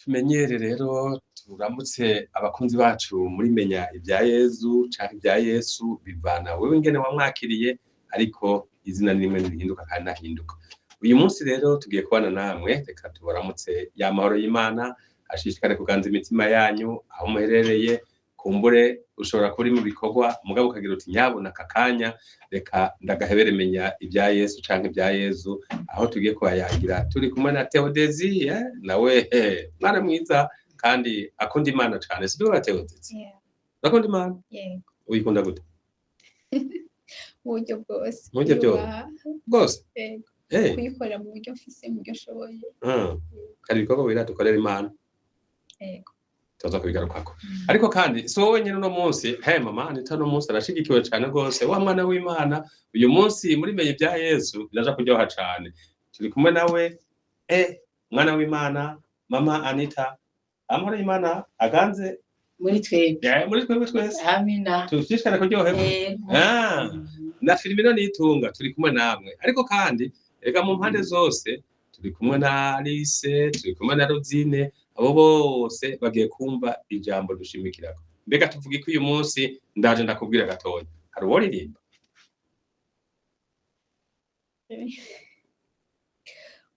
tumenyere rero turamutse abakunzi bacu muri menya ibya Yezu canke ibya Yesu bivana wewe ingene wamwakiriye ariko izina rimwe ntihinduka kandi nahinduka. Uyu munsi rero tugiye kubana namwe, reka tubaramutse ya mahoro y'Imana ashishikare kuganza imitima yanyu aho muherereye. Kumbure ushobora kuba uri mu bikorwa mugabo ukagira uti nyabona aka kanya reka ndagahebere menya ibya Yesu canke ibya Yezu, aho tugiye kubayagira turi kumwe na Theodesi nawe mwana mwiza kandi akunda Imana cane, sibyo ba Theodesi? Akunda Imana? Yego. Uyikunda gute? Uburyo bwose. Uburyo bwose? Yego. Eh. Kuyikorera mu buryo mfise, mu buryo nshoboye. Hari ibikorwa bira dukorera Imana. Yego. Tuza kubigarukako. Ariko kandi so wowe nyine no munsi, mama Anita no munsi arashigikiwe cane gose, wa mwana w'Imana uyu munsi muri menye ibya Yesu biraja kuryoha cane. Turi kumwe nawe mwana w'Imana mama Anita, amahoro y'Imana aganze muri twebwe. muri twebwe twese. Amina. Tushishikare kuryoherwa. Na Filipino nitunga turi kumwe namwe. Ariko kandi ega mu mpande zose turi kumwe na Alice, turi kumwe na Rosine, abo bose bagiye kumva ijambo dushimikirako. Mbega tuvuga ko uyu munsi ndaje ndakubwira gatoya. Hari uwo ririmba?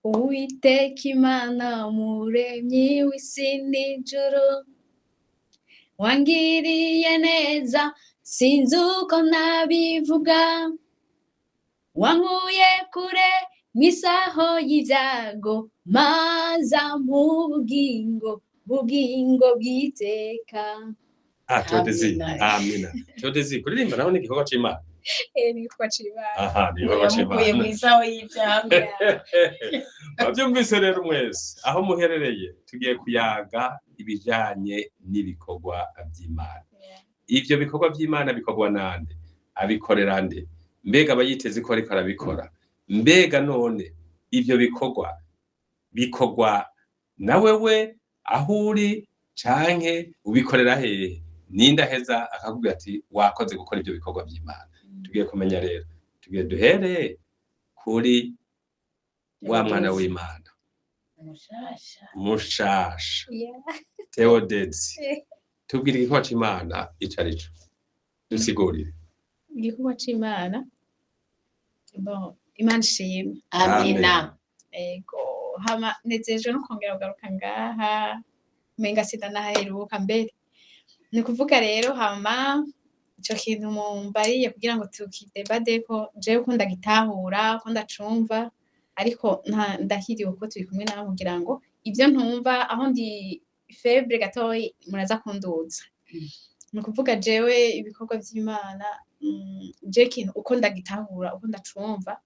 Uwiteka Imana umuremyi w'isi n'ijuru, wangiriye neza sinzi uko nabivuga, wankuye kure mw'isaho y'ivyago maza mu bugingo bw'iteka. Theodesi. Amina. Theodesi kuririmba naho ni igikorwa c'Imana. Ni igikorwa c'Imana. Aha, ni igikorwa c'Imana. Yamukuye mw'isaho y'ivyago. Bavyumvise rero mwese aho muherereye tugiye kuyaga ibijanye n'ibikorwa vy'Imana. Ivyo bikorwa vy'Imana bikorwa nande? Abikorera nde? Mbega abayiteze ko ariko arabikora? Mbega none ivyo bikorwa na wewe aho uri canke ubikorera hehe? Nindaheza akakubwira ati wakoze gukora ivyo bikorwa vy'Imana. Tugiye kumenya rero, tugiye duhere kuri wa mwana w'Imana mushasha Theodesi. Tubwire igikorwa c'Imana ico arico, dusigurire. Igikorwa c'Imana, Imana ishimwe. Amina. Ego, hama nezejwe no kongera kugaruka ngaha, umenga sindanaheruka mbere. Ni kuvuga rero hama ico kintu mumbariye kugira ngo tukidebadeko, jewe uko ndagitahura, uko ndacumva, ariko ndahiriwe ko turi kumwe nawe kugira ngo ivyo ntumva aho ndi faible gatoyi muraza kunduza. Ni kuvuga jewe ibikorwa vy'Imana, je kintu uko ndagitahura, uko ndacumva,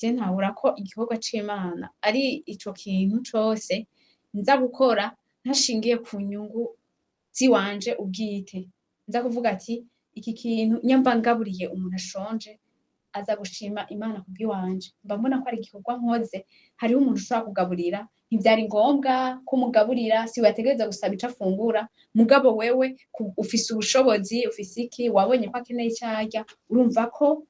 je ntahura ko igikorwa c'Imana ari ico kintu cose nza gukora ntashingiye ku nyungu ziwanje ubwite. Nza kuvuga ati iki kintu nyamba ngaburiye umuntu ashonje aza gushima Imana kubwiwanje, mba mbona ko ari igikorwa nkoze. Hariho umuntu ushobora kugaburira, ntivyari ngombwa kumugaburira, si wategereza gusaba ico afungura, mugabo wewe ufise ubushobozi, ufise iki, wabonye ko akeneye icarya, urumva ko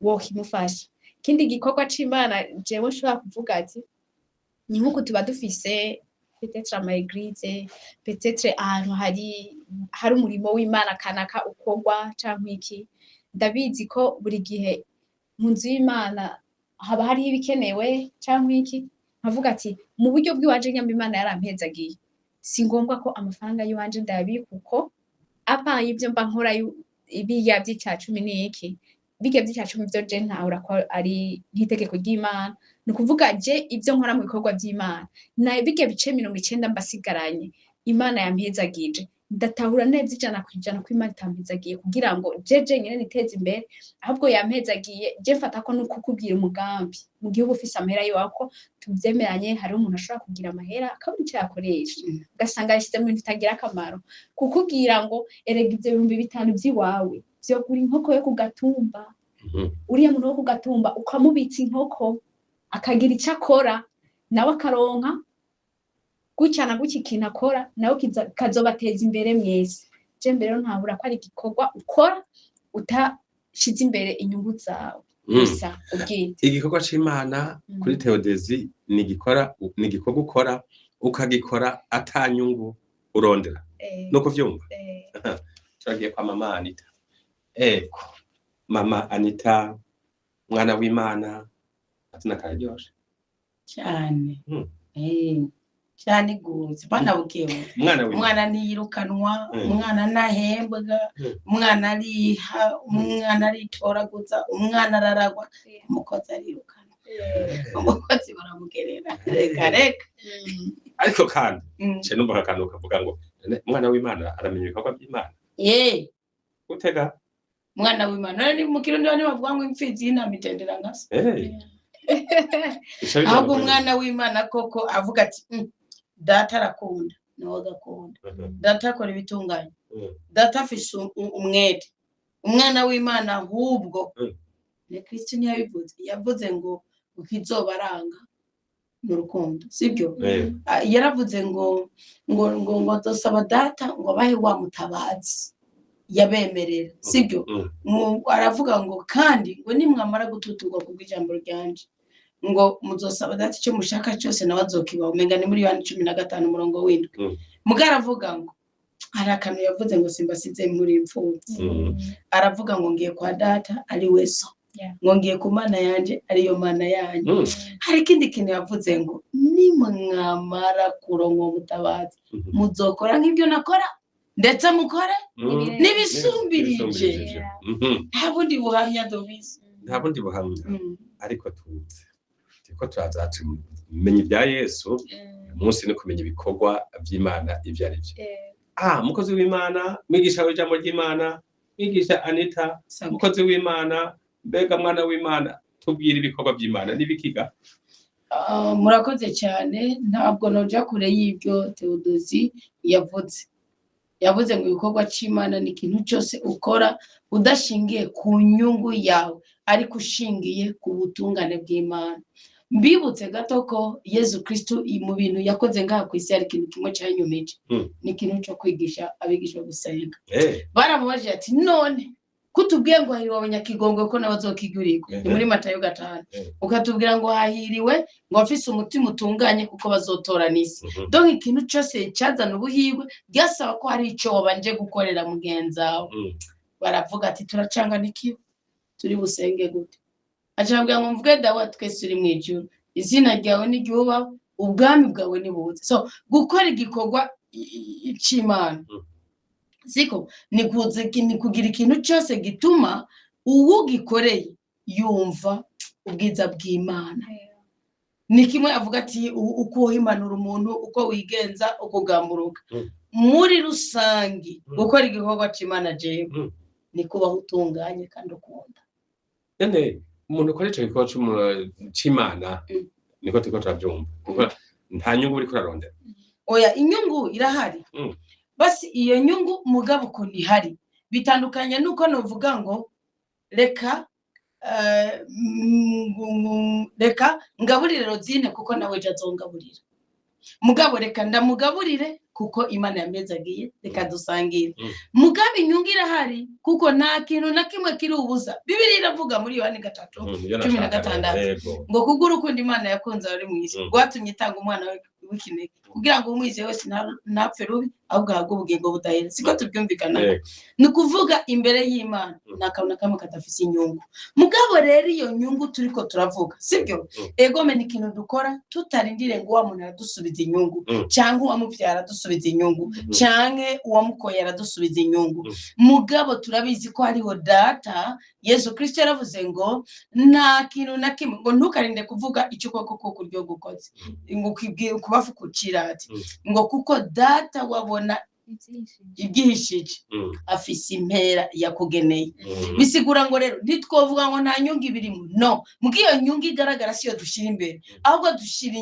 wokimufasha. Ikindi gikorwa c'Imana jewe nshobora kuvuga ati ni nkuko tuba dufise peut-être ama église, peut-être ahantu hari umurimo w'Imana kanaka ukorwa canke iki. Ndabizi ko buri gihe mu nzu y'Imana haba hariho ibikenewe canke iki, nkavuga ati mu buryo bw'iwanje nyamba Imana yarampezagiye, si ngombwa ko amafaranga y'iwanje ndayabika uko, apaye ivyo mba nkora ibiya vy'icacumi n'iki, birya vy'icacumi vyo je ntahura ko ari nk'itegeko ry'Imana. Ni ukuvuga je ivyo nkora mu bikorwa vy'Imana, na birya bice 90 mbasigaranye Imana yampezagije, ndatahura neza 100% ko Imana itampezagiye kugira ngo je nyene niteze imbere, ahubwo yampezagiye je mfata ko nuko kubwira umugambi mu gihugu ufise amahera yiwako tuvyemeranye. Hari umuntu ashobora kugira amahera akabura ico yakoresha, ugasanga yashize mu bintu bitagira akamaro, kukubwira ngo erega ivyo 5,000 vy'iwawe vyogura inkoko yo kugatumba. Uriya muntu wo kugatumba ukamubitsa inkoko akagira ico akora, nawe akaronka gutya na gutya ikintu akora, nawe kazobateza imbere mwese. Je mbere ntabura ko ari igikorwa ukora utashize imbere inyungu zawe gusa ubwite. Igikorwa c'Imana kuri Theodesi ni igikorwa ukora ukagikora atanyungu urondera no kuvyumva. Turagiye kwa mama Anita. Eko mama Anita mwana w'Imana atina karyoshe cyane. Cyane gose bana bukewe umwana niyirukanwa umwana nahembwa umwana ariha umwana aritoraguza umwana araragwa umukozi arirukanwa umukozi baramugerera reka ariko kandi cyo numva akantu kavuga ngo umwana w'Imana aramenya ibikorwa by'Imana utega umwana w'Imana ari mu kirundi bane bavuga ngo imfizi y'inama itendera ngase ahubwo umwana w'Imana koko avuga ati data arakunda nawe agakunda data akora ibitunganye data afise umwete umwana w'Imana ahubwo ne Kristo yavuze ngo ukizobaranga n'urukundo sibyo yaravuze ngo dosaba data ngo bahe wa mutabazi yabemerera sibyo aravuga ngo kandi ngo nimwamara gututurwa kubw'ijambo ryanje ngo muzosaba data icyo mushaka cyose nawe azokiba umenga ni muri Yohana 15 umurongo w'indwi mugaravuga ngo hari akantu yavuze ngo simbasize muri imfubyi aravuga ngo ngiye kwa data ari weso ngo ngiye ku mana yanje ariyo mana yanyu hari ikindi kintu yavuze ngo nimwamara kuronka mutabazi muzokora nk'ibyo nakora ndetse mukore nibisumbirije nta bundi buhamya dovise nta bundi buhamya ariko tuzi ko turazatumenya ibya Yesu umunsi no kumenya ibikorwa by'Imana ibyo ari byo mukozi w'Imana mwigisha w'ijambo ry'Imana mwigisha Anita mukozi w'Imana mbega mwana w'Imana tubwira ibikorwa by'Imana nibikiga murakoze cyane ntabwo noja kure y'ibyo Theodosi yavuze ngo ibikorwa cy'Imana ni ikintu cyose ukora udashingiye ku nyungu yawe ariko ushingiye ku butungane bw'Imana. Mbibutse gato ko Yesu Kristo mu bintu yakoze ngaha ku isi ari ikintu kimwe cyanyumeje ni ikintu cyo kwigisha abigisha gusenga. Baramubaje ati none kutubwiye ngo hahiriwe abanyakigongwe ko nabazokigurirwa ni muri Matayo 5 ukatubwira ngo hahiriwe ngo afise umutima utunganye kuko bazotorana isi. Donc ikintu cyose cyazana ubuhirwe byasaba ko hari ico wabanje gukorera mugenzawe. Baravuga ati turacanganikiwe turi busenge gute acabwa ngo mvuge dawa twese uri mwijuru izina ryawe ni ryuba ubwami bwawe ni buze. So gukora igikorwa c'Imana siko ni kugira ikintu cyose gituma uwugikoreye yumva ubwiza bw'Imana. Ni kimwe avuga ati uko himanura umuntu uko wigenza ukugamburuka muri rusangi gukora igikorwa c'Imana jewe ni kubaho utunganye kandi ukunda. Umuntu ukora ico gikorwa c'Imana niko turiko turavyumva kuko nta nyungu uri kurarondera. Oya inyungu irahari basi iyo nyungu mugabo ko ntihari bitandukanye nuko novuga ngo reka ngaburire Rozine kuko nawe jazongaburira mugabo reka ndamugaburire kuko Imana yamezagiye reka dusangire mugabo inyungu irahari kuko nta kintu na kimwe kiri ubuza. Bibiliya iravuga muri Yohana 3:16 ngo kugura ukundi Imana yakunze ari mu isi gwatumye itanga umwana w'ikinege kugira ngo umwize wese ntapfe rubi ahubwo ahabwe ubugingo budahera. Siko tubyumvikana ni kuvuga imbere y'Imana nakabona kamwe katafise inyungu mugabo rero iyo nyungu turiko turavuga sibyo egome ni ikintu dukora tutarindire ngo wa muntu aradusubiza inyungu cyangwa uwamuvyara dusubiza inyungu canke uwamukoyera dusubiza inyungu mugabo turabizi ko hariho data. Yesu Kristo yaravuze ngo nta kintu na kimwe ngo ntukarinde kuvuga icyo koko kuryo gukoze ngo kibwiye kubafu kucirati ngo kuko data wabona ibyihishije afise impera yakugeneye. Bisigura ngo rero ntitwovuga ngo nta nyungu ibirimo no mugiyo nyungu igaragara siyo dushira imbere ahubwo dushira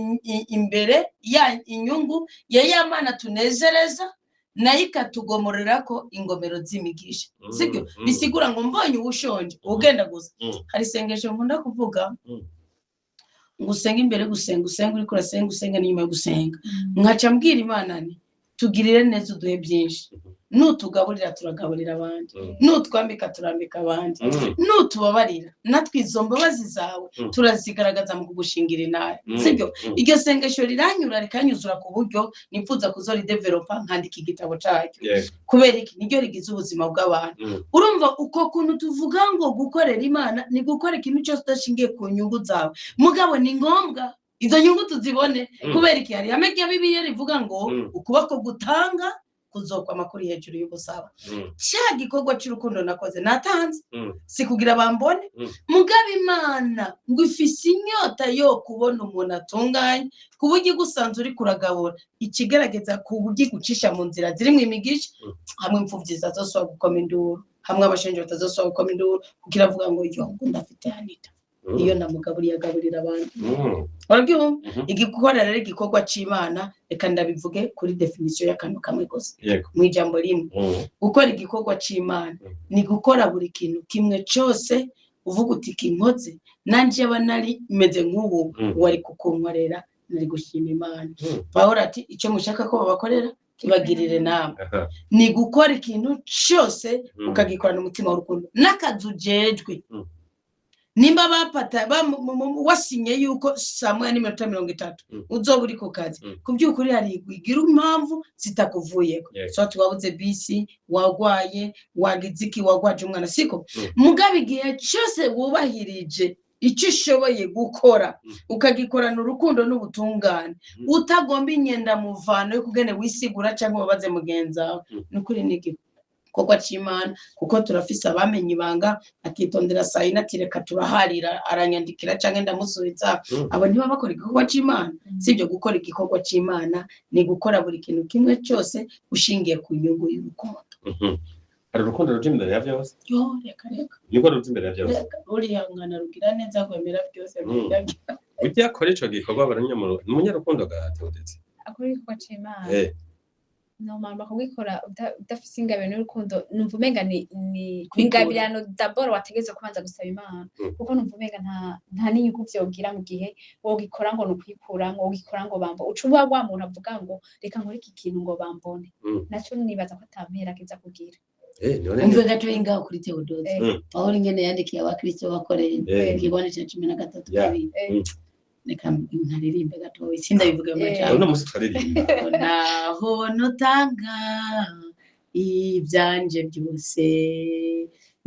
imbere ya inyungu ya Mana tunezereza nayo ikatugomorera ko ingomero z'imigisha sibyo. Bisigura ngo mbonye ubushonje ugenda gusa hari sengesho nkunda kuvuga ngo usenga imbere gusenga uri kurasenga usenga n'inyuma yo gusenga nkaca mbwira Imana ni tugirire neza uduhe byinshi nutugaburira turagaburira abandi nutwambika turambika abandi nutubabarira natwe izo mbabazi zawe turazigaragaza mu kugushingira inaye sibyo iryo sengesho riranyura rikanyuzura ku buryo nifuza kuzoridevelopa nkandika igitabo cyayo kubera iki niryo rigize ubuzima bw'abantu urumva uko kuntu tuvuga ngo gukorera Imana ni gukora ikintu cyose udashingiye ku nyungu zawe mugabo ni ngombwa izo nyungu tuzibone kubera iki hari ihame rya Bibiliya rivuga ngo ukuboko gutanga kuzokwa amakuru hejuru y'ubusaba cya gikorwa cy'urukundo nakoze natanze si kugira bambone mugabo Imana ngo ifise inyota yo kubona umuntu atunganye ku buryo gusanze uri kuragabura ikigerageza ku buryo gucisha mu nzira ziri mu imigisha hamwe imfuvyi zazoswa gukoma induru hamwe abashenje batazoswa gukoma induru kugira avuga ngo yo ndafite Anita iyo namugaburiye agaburira abantu waryo igikora rero igikorwa c'Imana reka ndabivuge kuri definition y'akantu kamwe gusa mu ijambo rimwe gukora igikorwa c'Imana ni gukora buri kintu kimwe cyose uvuga uti kinkoze nanje abanari meze nk'ubu wari kukunkorera nari gushima Imana Pawulo ati icyo mushaka ko babakorera kibagirire nama ni gukora ikintu cyose ukagikorana umutima w'urukundo n'akazu jejwe nimba bapata wasinye yuko saa 1:30 uzoba uri ku kazi kubyukuri hari igira impamvu zitakuvuyeko so tubabuze bisi wagwaye wagiziki wagwaje umwana siko mugabe igihe cyose wubahirije icyo ushoboye gukora ukagikorana urukundo n'ubutungane utagomba inyenda muvano yo kugene wisigura cyangwa babaze mugenza nukuri niki kogwa c'Imana kuko turafise abamenye ibanga akitondera sayina tireka turaharira aranyandikira canke ndamusubiza abo ntiba bakora igikorwa c'Imana sibyo gukora igikorwa c'Imana ni gukora buri kintu kimwe cyose ushingiye ku nyungu y'urukundo hari urukundo ruje imbere ya byose reka niko ruje imbere ya byose uri yangana rugira neza kwemera byose ujya akora ico gikorwa baranyamuro n'umunyarukundo gahatodetse akora igikorwa c'Imana no mama kubikora udafise ingabire n'urukundo numva umenga ni ingabirano d'abord wategeze kubanza gusaba Imana kuko numva umenga nta n'inyugu byogira mu gihe wogikora ngo nukwikura ngo wogikora ngo bambo ucuba wa muntu avuga ngo reka nkore iki kintu ngo bambone naco nibaza ko atampera kiza kugira umve gato inga kuri Theodose aho ingene yandikiye abakristo bakoreye igibone cya 13 kabiri reka ntaririmbe gato isinda bivuga amajambo no musi twaririmba naho notanga ibyanje byose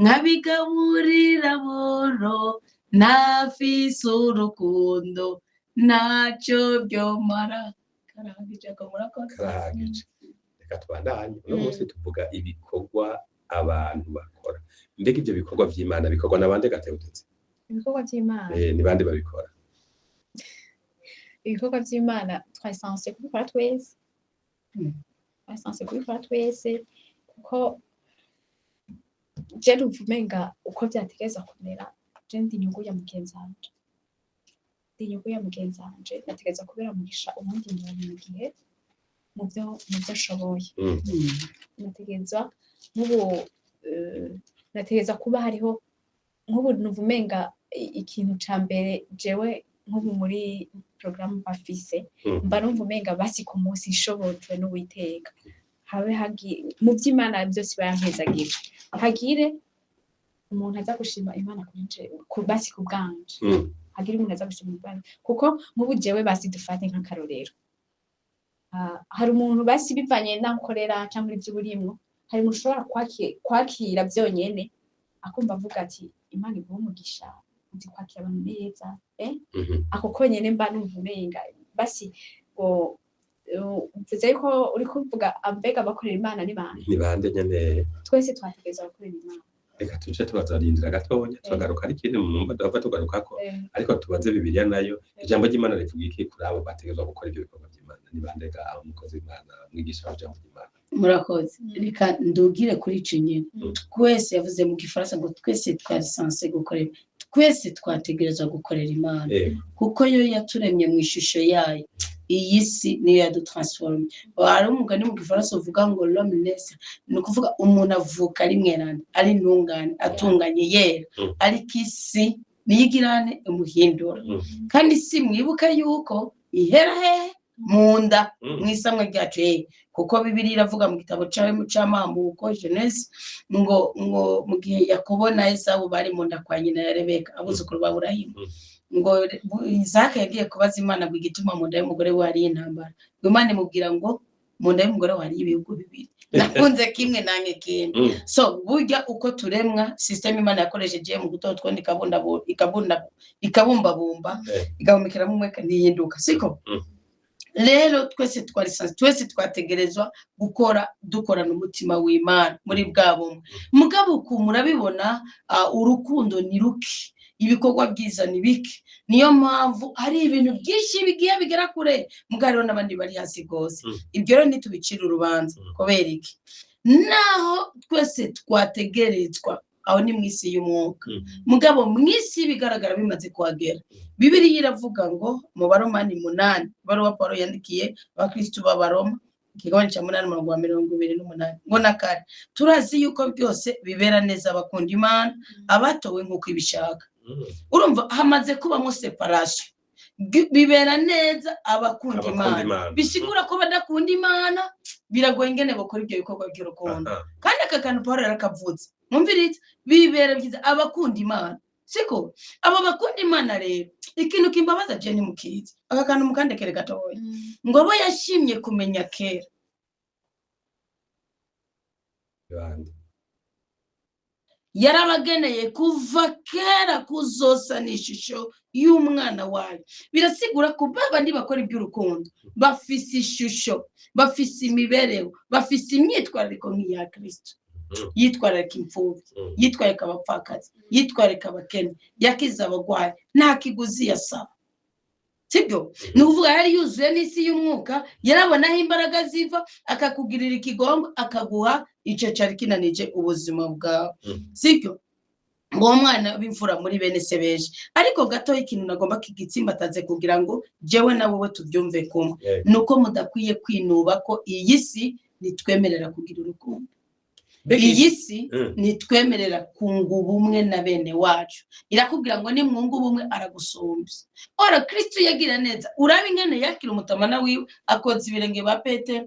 nkabigaburira boro nafise urukundo nacyo byomara karahagije ko murakoze karahagije reka twandanye no musi tuvuga ibikorwa abantu bakora mbega ibyo bikorwa by'Imana bikorwa nabande gatewutse ibikorwa by'Imana ni bande babikora ibikorwa by'Imana twasanse kubikora twese kuko je ruvumenga uko byategeza kumera je ndi nyungu ya mugenzi wanje nategeza kubera mugisha ubundi mu gihe mu byo ashoboye nategeza nategeza kuba hariho nk'ubu nuvumenga ikintu ca mbere jewe nk'ubu muri programme bafise mba numva umenga basi ku munsi ishobotwe n'Uwiteka habe mu by'Imana byose bayankezagira hagire umuntu aza gushima Imana basi ku bwanje hagire umuntu aza gushima Imana kuko nk'ubu jewe basi dufate nk'akarorero hari umuntu basi bivanye n'ankorera cyangwa iby'uburimwo hari umuntu ushobora kwakira byonyene akumva avuga ati Imana iguhe umugisha uzi kwakira abantu neza ako konyene mba numva umenga basi ngo mvuze yuko uri kuvuga ambega bakorera Imana ni bande nyene twese twategeza bakorera Imana reka tuje tubazarindira gatonya twagaruka ari kintu mu ndava tugarukako ariko tubaze Bibiliya nayo ijambo ry'Imana rivuga iki kuri abo bategezwa gukora ibyo bikorwa by'Imana ni bande ga umukozi w'Imana mwigisha w'ijambo ry'Imana murakoze reka ndugire kuri ico nyene twese yavuze mu gifaransa ngo twese twarisanse gukorera twese twategerezwa gukorera Imana kuko yo yaturemye mu ishusho yayo iyi si niyo yadutransforme ari umugani mu gifaransa uvuga ngo l'homme naît ni ukuvuga umuntu avuka ari mweranda ari ntungane atunganye yera ariko isi niyigirane umuhindura kandi si mwibuka yuko ihera munda mwisamwe ryacu kuko Bibiliya iravuga mu gitabo cy'Amambuko Genesi ngo mu gihe Yakobo na Esawu bari munda kwa nyina ya Rebeka abuzukuru ba Aburahamu ngo Isaka yagiye kubaza Imana ngo igituma munda y'umugore we hari intambara ngo Imana imubwira ngo munda y'umugore we hari ibihugu bibiri nakunze kimwe nange kindi so burya uko turemwa system Imana yakoresheje mu gutora twone ikabumbabumba igahumekera mu mweka ntihinduka siko rero twese twategerezwa gukora dukorana umutima w'Imana muri bwabo mugabo ku murabibona urukundo ni ruki ibikorwa byiza ni biki niyo mpamvu hari ibintu byinshi bigiye bigera kure mugaro n'abandi bari hasi gose ibyo rero nitubicira urubanza kubera iki naho twese twategerezwa aho ni mwisi y'umwuka mugabo mwisi bigaragara bimaze kuhagera Bibiliya iravuga ngo mu Baromani 8 baruwa Paulo yandikiye abakristo b'Abaroma ikigabane cya 8:28 ngo nakare turazi yuko byose bibera neza abakunda Imana abatowe nk'uko ibishaka urumva hamaze kuba mu separation bibera neza abakunda Imana bisigura ko badakunda Imana biragoye ingene bakora ibyo bikorwa by'urukundo kandi akakantu Paulo yarakavuze mwumviritse bibera byiza abakunda Imana siko abo bakunda Imana rero ikintu kimbabaza je ni mukizi akakantu mukandekere gatoya ngo abo yashimye kumenya kera yarabageneye kuva kera kuzosa n'ishusho y'umwana wayo birasigura ko bandi bakora iby'urukundo bafise ishusho bafise imibereho bafise imyitwarariko nk'iya Kristo yitwararika imfubyi yitwararika abapfakazi yitwararika abakene yakiza abagwayi nta kiguzi yasaba sibyo ni ukuvuga yari yuzuye n'isi y'umwuka yarabonaho imbaraga ziva akakugirira ikigongo akaguha ico cari kinanije ubuzima bwawe sibyo uwo mwana b'imfura muri bene se beje ariko gato ikintu nagomba kigitsimbataze kugira ngo jewe na wowe tubyumve kumwe nuko mudakwiye kwinuba ko iyi si nitwemerera kugira urukundo iyi si nitwemerera kunga ubumwe na bene wacu irakubwira ngo ni mwungu ubumwe aragusumbya ora Kristo yagira neza urabe ingene yakira umutamana wiwe akoza ibirenge ba Petero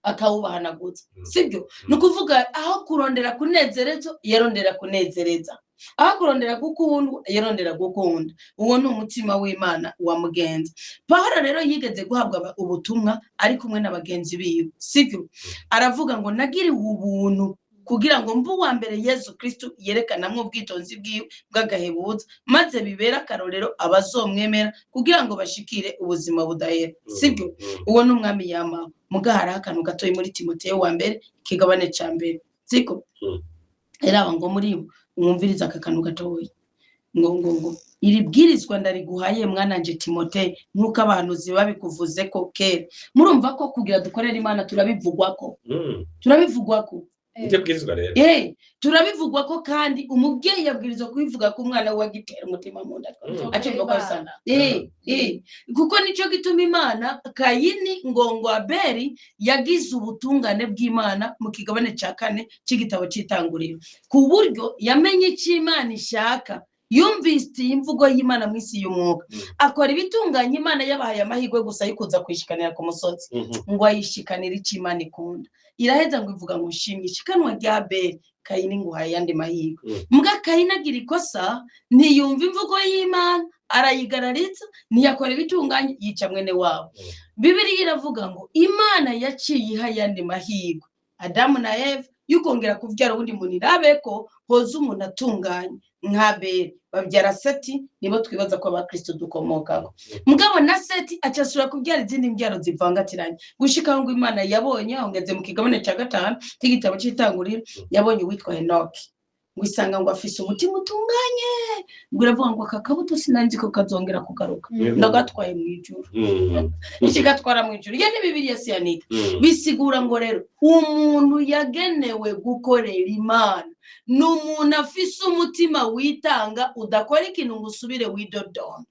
akawubahanagutsa sibyo nukuvuga aho kurondera kunezereza yarondera kunezereza aho kurondera gukundwa yarondera gukunda uwo ni umutima w'Imana wa mugenzi Paulo rero yigeze guhabwa ubutumwa ari kumwe n'abagenzi biwe sibyo aravuga ngo nagiriwe ubuntu kugira ngo mbu wa mbere Yesu Kristo yerekanamwe ubwitonzi bwiwe bw'agahebuza maze bibera karorero abazomwemera kugira ngo bashikire ubuzima budahera sibyo uwo ni umwami yama mugahara akantu gatoyi muri Timoteyo wa mbere ikigabane ca mbere siko eraba ngo muri umwumviriza akakantu gatoyi ngo iri bwirizwa ndariguhaye mwananje Timoteyo nkuko abantu zibabikuvuze ko kera murumva ko kugira dukorera Imana turabivugwa ko Ije bwirizwa rero turabivugwa ko kandi umubyeyi yabwirizwa kubivuga ko umwana we agitera umutima mu nda acyo ko sana kuko nico gituma Imana Kayini ngo Abeli yagize ubutungane bw'Imana mu kigabane ca 4 c'igitabo c'Itanguriro ku buryo yamenye icyo Imana ishaka yumvise imvugo y'Imana mwisi y'umwuka akora ibitunganye Imana yabahaye amahirwe gusa yikuza kwishikanira ku musozi ngo ayishikanira icyo Imana ikunda iraheza ngo ivuga ngo shimye ishikanwa rya Abeli Kayini ngo hayandi mahirwe mbwa Kayini agira ikosa ntiyumva imvugo y'Imana arayigarariza ntiyakora ibitunganye yica mwene wabo Bibiliya iravuga ngo Imana yaciye ihayandi mahirwe Adamu na Eva yukongera kuvyara ubundi muntu irabeko hoza umuntu atunganye nk'Abeli babyara Seti nibo twibaza ko abakristo dukomokako mugabo na Seti acasura kubyara izindi mbyaro zivangatiranye gushika ngo Imana yabonye ahongeze mu kigabane ca 5 c'igitabo c'Itanguriro yabonye witwa Henoki wisanga ngo afise umutima utunganye nguravuga ngo akakabuto sinanzi ko kazongera kugaruka ndagatwaye mu ijuru ikigatwara mu ijuru yani Bibiliya siyanika bisigura ngo rero umuntu yagenewe gukorera Imana n'umuntu afise umutima witanga udakora ikintu ngo usubire widodoma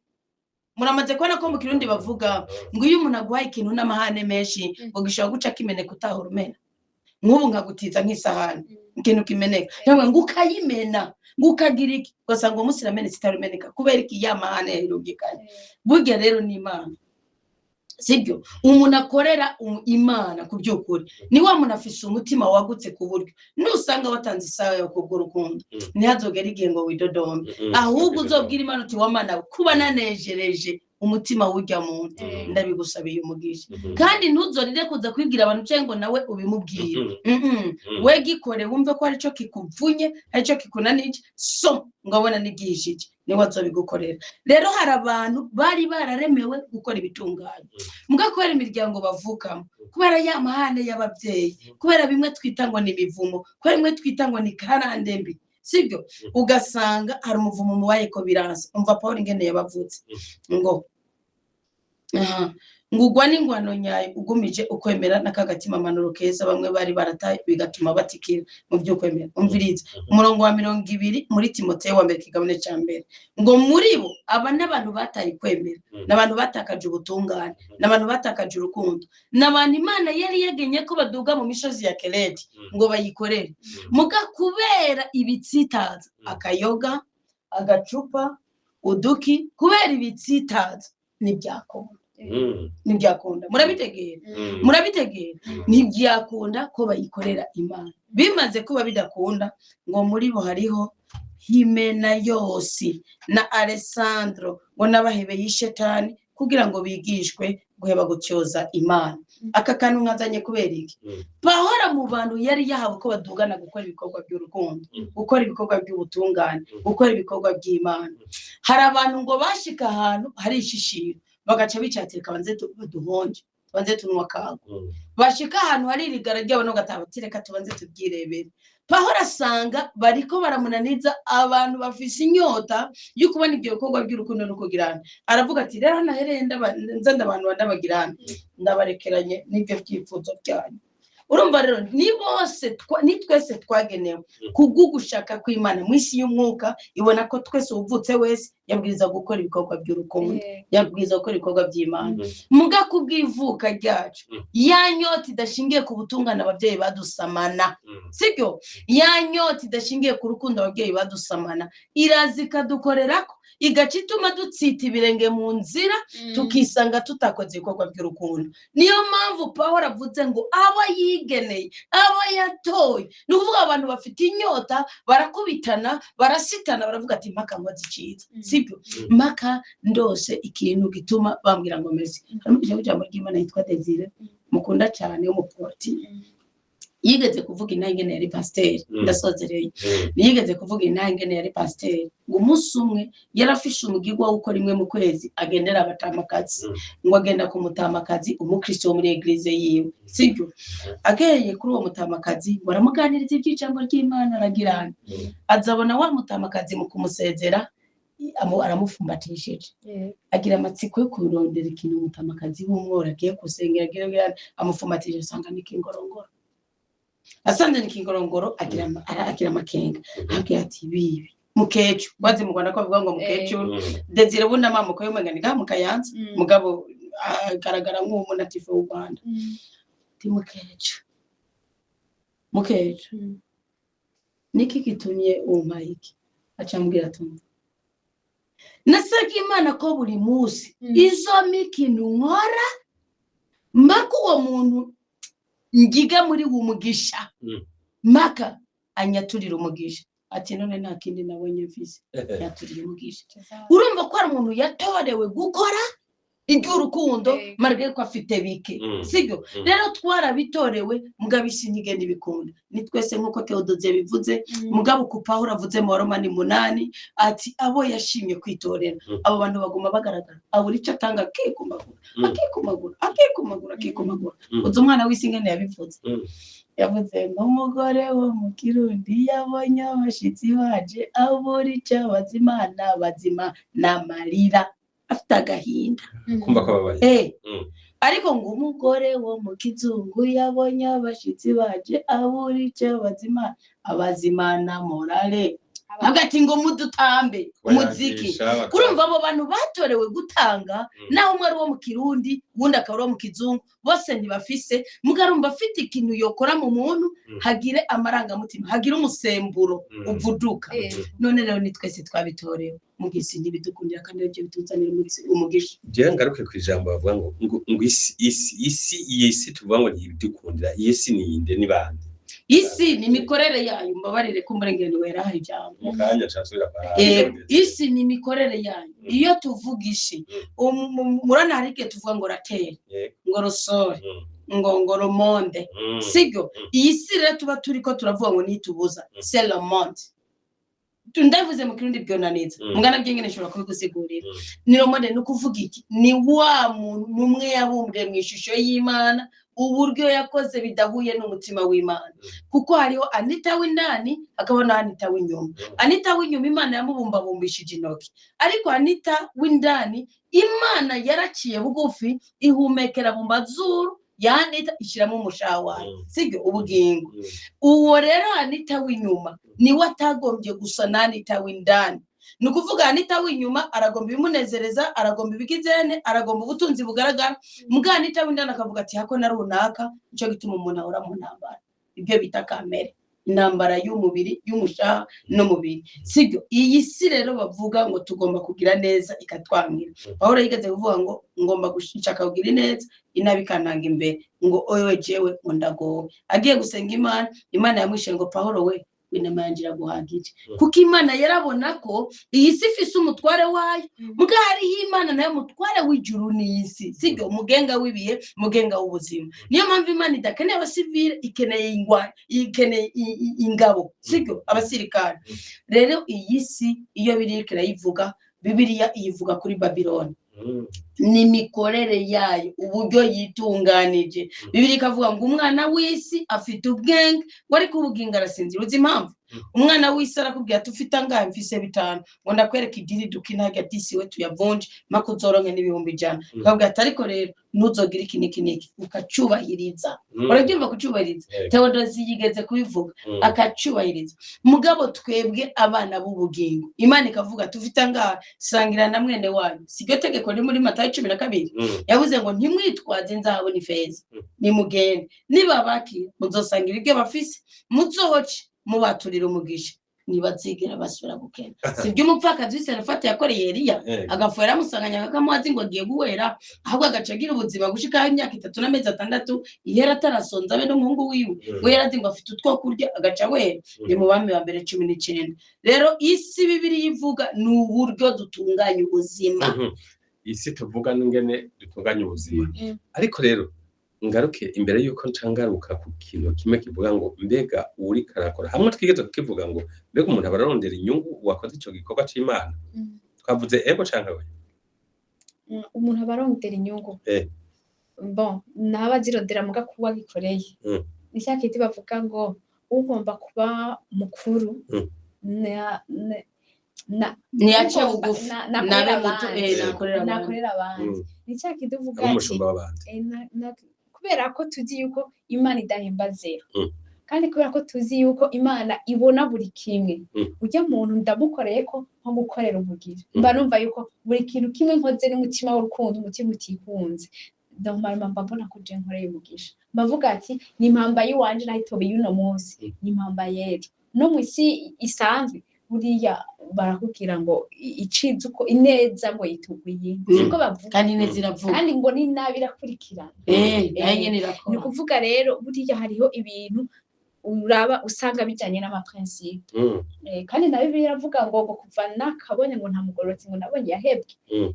muramaze kubona ko mu Kirundi bavuga ngo iyo umuntu agwaye ikintu n'amahane menshi ngo gishobora guca kimeneka utahora umena nk'ubu nkagutiza nk'isahani ikintu kimeneka cyangwa ngo ukayimena ngo ukagira iki ugasanga umusirameneka sitarumeneka kubera iki yamahane yarugikanye burya rero ni Imana sibyo umuntu akorera Imana ku by'ukuri ni wa muntu afise umutima wagutse ku buryo nusanga watanze isaha yo kubwo rukundo ntihazogera igihe ngo widodombe ahubwo uzobwira Imana uti wamana kuba nanejereje umutima w'urya muntu ndabigusabiye umugisha kandi ntuzorire kuza kwibwira abantu cyangwa nawe ubimubwira we gikore wumve ko ari cyo kikuvunye ari cyo kikunanije so ngabona nigishije niwe azobigukorera rero hari abantu bari bararemewe gukora ibitunganye mugakora imiryango bavukamo kubera ya mahane y'ababyeyi kubera bimwe twita ngo ni bivumo kubera bimwe twita ngo ni karandembi sibyo ugasanga hari umuvumo mubaye ko biranse umva Paul ingene yabavutse ngo ngugwa n'ingwano nyayo ugumije ukwemera n'akagatima manuro keza bamwe bari barataye bigatuma batikira mu by'ukwemera umviriza umurongo wa 20 muri Timoteyo wa mbere kigabane cya mbere ngo muri bo aba n'abantu bataye kwemera n'abantu batakaje ubutungane n'abantu batakaje urukundo n'abantu Imana yari yagenye ko baduga mu mishozi ya Kereti ngo bayikorere muga kubera ibitsitaza akayoga agacupa uduki kubera ibitsitaza ntibyakunda murabitegera ntibyakunda ko bayikorera Imana bimaze kuba bidakunda ngo muri bo hariho Himenayosi na Alessandro ngo n'abahebeye ishetani kugira ngo bigishwe guheba gutyoza Imana aka kantu nkazanye kubera iki Pawulo mu bantu yari yahawe ko badugana gukora ibikorwa by'urukundo gukora ibikorwa by'ubutungane gukora ibikorwa by'Imana hari abantu ngo bashika ahantu hari ishishiro bagaca bicatirika banze duhonje banze tunwa kago bashika ahantu hari irigara ryabo no gatabatireka tubanze tubyirebere Pawulo asanga bariko baramunaniza abantu bafise inyota yo kubona ibyo bikorwa by'urukundo no kugirana aravuga ati rero nahereye nzanda abantu bandabagirana ndabarekeranye n'ibyo byifuzo byanyu urumva rero ni bose ni twese twagenewe kugugushaka kw'Imana mu isi y'umwuka ibona ko twese uvutse wese yabwiriza gukora ibikorwa by'urukundo yabwiriza gukora ibikorwa by'Imana muga kubwivuka ryacu yanyota idashingiye ku butungane ababyeyi badusamana sibyo yanyota idashingiye ku rukundo ababyeyi badusamana irazika dukorerako igaca ituma dutsita ibirenge mu nzira tukisanga tutakoze ibikorwa by'urukundo niyo mpamvu Pawulo avuze ngo abo yigeneye abo yatoye ni ukuvuga abantu bafite inyota barakubitana barasitana baravuga ati mpaka mwazikiza sibyo mpaka ndose ikintu gituma bambwira ngo meze harimo ijambo ry'Imana yitwa Desire mukunda cyane y'umuporti yigeze kuvuga intangene yari pasteur ndasozereye yigeze kuvuga intangene yari pasteur ngo umunsi umwe yarafishe umugirwa wo gukora imwe mu kwezi agendera abatamakazi ngo agenda ku mutamakazi umukristo wo muri eglise yiwe sibyo ageye kuri uwo mutamakazi baramuganiriza iby'ijambo ry'Imana aragirana azabona wa mutamakazi mu kumusezera aramufumbatishije agira amatsiko yo kurondera ikintu mutamakazi w'umwora agiye kusengera agira amufumbatishije asanga n'ikingorongoro asanze n'ikingorongoro agira amakenga abwira ati bibi mukecu bazi mu Rwanda ko bavuga ngo mukecu Desire bunda mamuko yo mangani mu Kayanza mugabo agaragara nk'umunatifu w'u Rwanda ti mukecu niki gitumye umpayiki acambwira tumwe nasaka Imana ko buri munsi izo mikino nkora mako uwo muntu ngiga muri umugisha maka anyaturira umugisha ati none nta kindi nabonye mfise yaturira umugisha urumva ko ari umuntu yatorewe gukora iby'urukundo marge ko afite bike sibyo rero twarabitorewe mugabo isi ntigenda ibikunda ni twese nkuko Theodosie bivuze mugabo ku Pawulo avuze mu Romani 8 ati abo yashimye kwitorera abo bantu baguma bagaragara aburi cyo atanga akikumagura uzo umwana w'isingene yabivuze yavuze ngo umugore wo mu Kirundi yabonye abashitsi baje aburi cyo bazima n'amarira afite agahinda kumva ko babaye ariko ngo umugore wo mu Kizungu yabonye abashitsi baje aburi cyo abazimana morale hagati ngo mudutambe umuziki urumva abo bantu batorewe gutanga naho umwe ari wo mu kirundi ubundi akaba ari wo mu kizungu bose ntibafise mugarumva afite ikintu yokora mu muntu hagire amarangamutima hagire umusemburo uvuduka none rero ni twese twabitorewe mugisi ntibidukundira kandi ibyo bituzanira umugisha je ngaruke ku ijambo bavuga ngo isi tuvuga ngo ntibidukundira isi ni inde ni bande isi ni mikorere yayo mbabarire ko murengeni wera hari jambo mukanya cyasubira para isi ni mikorere yayo iyo tuvugishe murana harike tuvuga ngo ratera ngo rosore ngo romonde sigo isi rero tuba turiko turavuga ngo nitubuza c'est le monde tundavuze mu kirundi byonaneza mugana byengene nshobora kubigusigurira ni romonde no kuvuga iki ni wa muntu numwe yabumbwe mu ishusho y'Imana uburyo yakoze bidahuye n'umutima w'Imana kuko hariho Anita w'indani akabona Anita w'inyuma Anita w'inyuma Imana yamubumbabumbishije intoki ariko Anita w'indani Imana yaraciye bugufi ihumekera mu mazuru Anita ishiramo umushawa sibyo ubugingo uwo rero Anita w'inyuma ni watagombye gusa na Anita w'indani nukuvuga Anita w'inyuma aragomba bimunezereza aragomba ibigizene aragomba ubutunzi bugaragara mugana Anita w'indani akavuga ati hako na runaka cyo gituma umuntu ahora mu ntambara ibyo bita kamere intambara y'umubiri y'umushaha no mubiri sibyo iyi si rero bavuga ngo tugomba kugira neza ikatwangira Pawulo yigeze kuvuga ngo ngomba gushaka kugira neza inabi kananga imbere ngo oyo jewe ndago agiye gusenga Imana yamwishe ngo Pawulo we winamangira guhagije kuko Imana yarabona ko iyi si ifise umutware wayo mugari y'Imana nayo mutware w'ijuru n'isi sibyo umugenga w'ibihe umugenga w'ubuzima niyo mpamvu Imana idakeneye abasivile ikeneye ingwa ikeneye ingabo sibyo abasirikare rero iyi si iyo birikira yivuga Bibiliya iyivuga kuri Babiloni ni mikorere yayo uburyo yitunganije Bibiliya ikavuga ngo umwana w'isi afite ubwenge wari kubuginga arasinzira uzi impamvu umwana w'isi arakubwira tufite angahe mfise 5 ngo ndakwereka idiri dukinaga disi we tuyavunje makuzoronke n'ibihumbi 100 akabwira ati ariko rero nuzogira iki ukacubahiriza urabyumva kucubahiriza Theodosi yigeze kubivuga akacubahiriza mugabo twebwe abana b'ubugingo Imana ikavuga tufite angahe sangira na mwene wanyu sibyo tegeko ni muri Matayo 12 yavuze ngo ntimwitwaze inzahabu n'ifeza nimugende niba baki muzosangira ibyo bafise muzohoce mubaturira umugisha nibazigera basubira gukena sibyo umupfakazi w'Serafati yakoreye Eliya agafora amusanganya akamuhazi ngo agiye guwera ahubwo agacagira ubuzima gushika imyaka 3 n'amezi 6 ihera atarasonza abe n'umuhungu wiwe we yarazi ngo afite utwo kurya agaca wera ni mu bami wa mbere 19 rero isi Bibiliya ivuga ni uburyo dutunganya ubuzima isi tuvuga n'ingene dutunganya ubuzima ariko rero ngaruke imbere yuko ncangaruka ku kintu kimwe kivuga ngo mbega uri karakora hamwe twigeze kukivuga ngo mbega umuntu abararondera inyungu wakoze ico gikorwa c'Imana twavuze ego canka we umuntu abarondera inyungu bon nabazirondera muga kuba gikoreye nishakiti bavuga ngo ugomba kuba mukuru niache bugufi nakorera abandi nicyakiti uvuga ati kubera ko tuzi yuko Imana idahemba zero kandi kubera ko tuzi yuko Imana ibona buri kimwe ujya muntu ndamukoreye ko nko gukorera umugira mba numva yuko buri kintu kimwe nkoze n'umutima w'urukundo umutima utikunze ndamara mbona ko je nkoreye umugisha bavuga ati ni impamba yiwanje nahitobe yuno munsi ni impamba yejo no mu isi isanzwe buriya barakubwira ngo icize uko ineza ngo yituguye niko bavuga kandi neza iravuga kandi ngo ni nabi irakurikirana naye nirakora ni kuvuga rero buriya hariho ibintu uraba usanga bijanye n'amaprincipe kandi na Bibiliya iravuga ngo kuva nakabonye ngo nta mugororotsi ngo nabonye yahebwe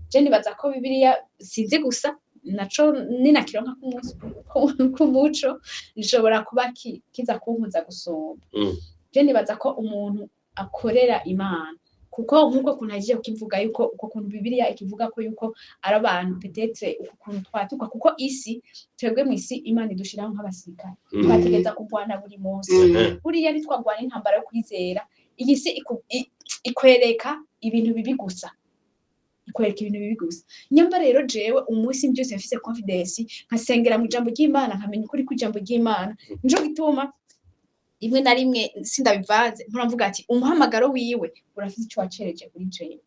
je nibaza ko Bibiliya sinzi gusa naco ninakironka ku muco nshobora kuba kiza kunkuza gusoma je nibaza ko umuntu akorera Imana kuko nkuko kunagiye ukivuga yuko uko kuntu Bibiliya ikivuga ko yuko ari abantu peut-être uko kuntu twatuka kuko isi twebwe mu isi Imana idushiraho nk'abasirikare twategeza kugwana buri munsi buriya ni twagwana intambara yo kwizera iyi si ikwereka ibintu bibi gusa nyamba rero jewe umunsi byose mfise confidence nkasengera mu jambo ry'Imana nkamenya ukuri ku jambo ry'Imana njo gituma rimwe na rimwe sindabivanze mvuga ati umuhamagaro wiwe urafite icyo wacereje kuri jewe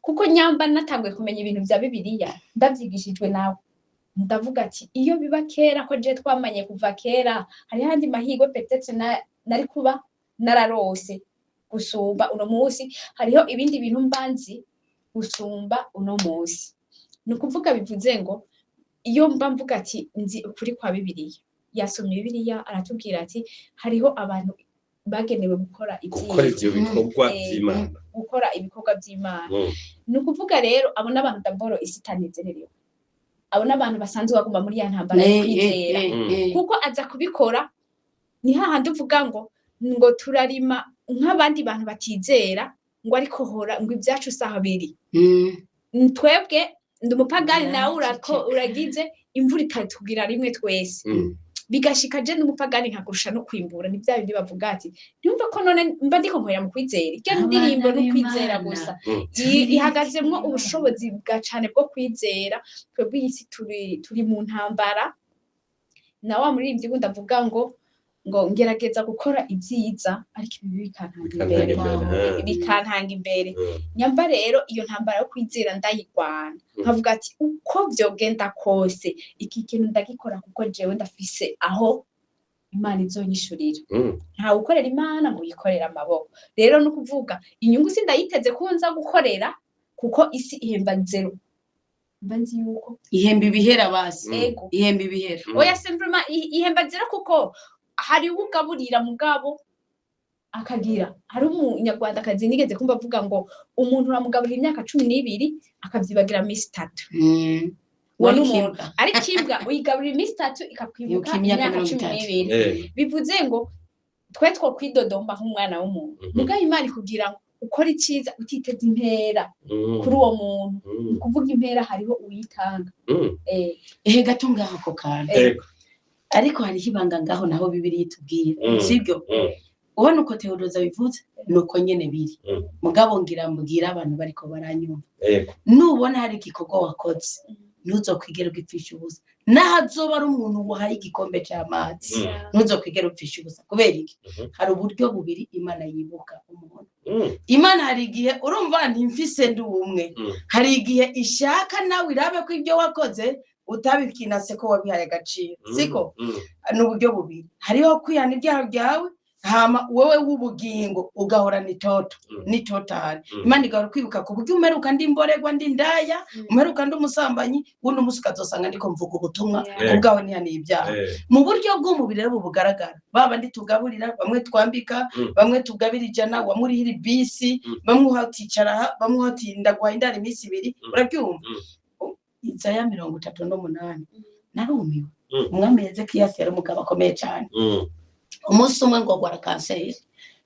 kuko nyamba natanguye kumenya ibintu bya Bibiliya ndavyigishijwe nawe ndavuga ati iyo biba kera ko je twamanye kuva kera hari handi mahirwe petetse nari kuba nararose gusumba uno munsi hariho ibindi bintu mbanzi gusumba uno munsi nukuvuga bivuze ngo iyo mba mvuga ati nzi ukuri kwa Bibiliya yasomye Bibiliya aratubwira ati hariho abantu bagenewe gukora ivyo bikorwa by'Imana gukora ibikorwa by'Imana nukuvuga rero abo n'abantu daboro isitanezererewe abo n'abantu basanzwe baguma muri ya ntambara yo kwizera kuko aza kubikora ni hahandi uvuga ngo turarima nk'abandi bantu batizera ngo ariko hora ngo ibyacu saha biri twebwe ndumupagani nawe uragize imvura ikatubwira rimwe twese bigashika je n'umupagani nkakurusha no kwimbura ni bya bindi bavuga ati ndumva ko none mba ndiko nkoya mu kwizera iryo ndirimbo no kwizera gusa ihagazemwo ubushobozi bwa cane bwo kwizera twebwe isi turi mu ntambara na wa muri ivyo ndavuga ngo ngerageza gukora ibyiza ariko ibi bikantanga imbere nyamba rero iyo ntambara yo kwizera ndayigwana nkavuga ati uko vyogenda kose iki kintu ndagikora kuko jewe ndafise aho Imana izonyishurira nta gukorera Imana ngo yikorera amaboko rero no kuvuga inyungu sindayiteze ko nza gukorera kuko isi ihemba zero mbanzi yuko ihemba ibihera basi ihemba ibihera oya simplement ihemba zero kuko hari ugaburira mugabo akagira hari umunyarwanda kazi nigeze kumva avuga ngo umuntu uramugaburira imyaka 12 akavyibagira misi 3 wari umuntu ari kimbwa uyigaburira imisi 3 ikakwibuka imyaka 12 bivuze ngo twe two kwidodomba nk'umwana w'umuntu muga Imana kugira ngo ukora iciza utiteze impera kuri uwo muntu kuvuga impera hariho uyitanga gato ngaho ko kandi ariko hari hibanga ngaho naho Bibiliya itubwira sibyo ubona uko Theodoza bivuze nuko nyene biri mugabo ngira abantu bariko baranyumva nubona hari igikorwa wakoze ntuzokwigera ugipfisha ubusa nahazoba ari umuntu wahaye igikombe cy'amazi ntuzokwigera upfisha ubusa kubera iki hari uburyo bubiri Imana yibuka umuntu Imana hari igihe urumva ntimfise ndi umwe hari igihe ishaka nawe irabe ko ibyo wakoze utabikinase ko wabihaye agaciro siko n'uburyo bubiri hariho kwihana ibyaha byawe hama wewe w'ubugingo ugahora nitotali Imana igahora kwibuka ku buryo umeruka ndi mboregwa ndi ndaya umeruka ndi umusambanyi wundi umunsi ukazosanga ndiko mvuga ubutumwa ubwawe nihaniye ibyaha mu buryo bw'umubiri rero bugaragara baba ndi tugaburira bamwe twambika bamwe tugabira ijana wamurihira bisi bamwe uhaticara bamwe uhatinda guhindara iminsi 2 urabyumva Izaya 38 narumiwe umwami Hezekiya yari umugabo akomeye cyane umunsi umwe ngo agwara kanseri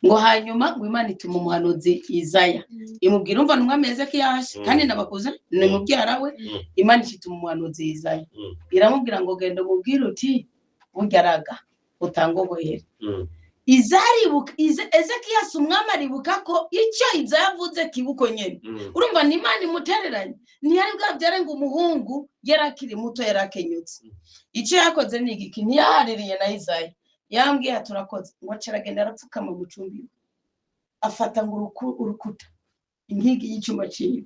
ngo hanyuma ngo Imana ituma umuhanuzi Izaya imubwira umva n'umwami Hezekiya kandi nabakuze ni mubyara we Imana ituma umuhanuzi Izaya iramubwira ngo genda umubwire uti buryaraga utanga ubuhere Hezekiya umwami aribuka ko icyo Izaya yavuze kibuko nyene urumva ni Imana imutereranye ntiyari bwabyare ngo umuhungu yarakiri muto yarakenyutse icyo yakoze ni igiki ntiyahaririye na Izaya yambwiye turakoze ngo aceragenda arapfukama mu cumbi afata ngo urukuta inkigi y'icuma ciwe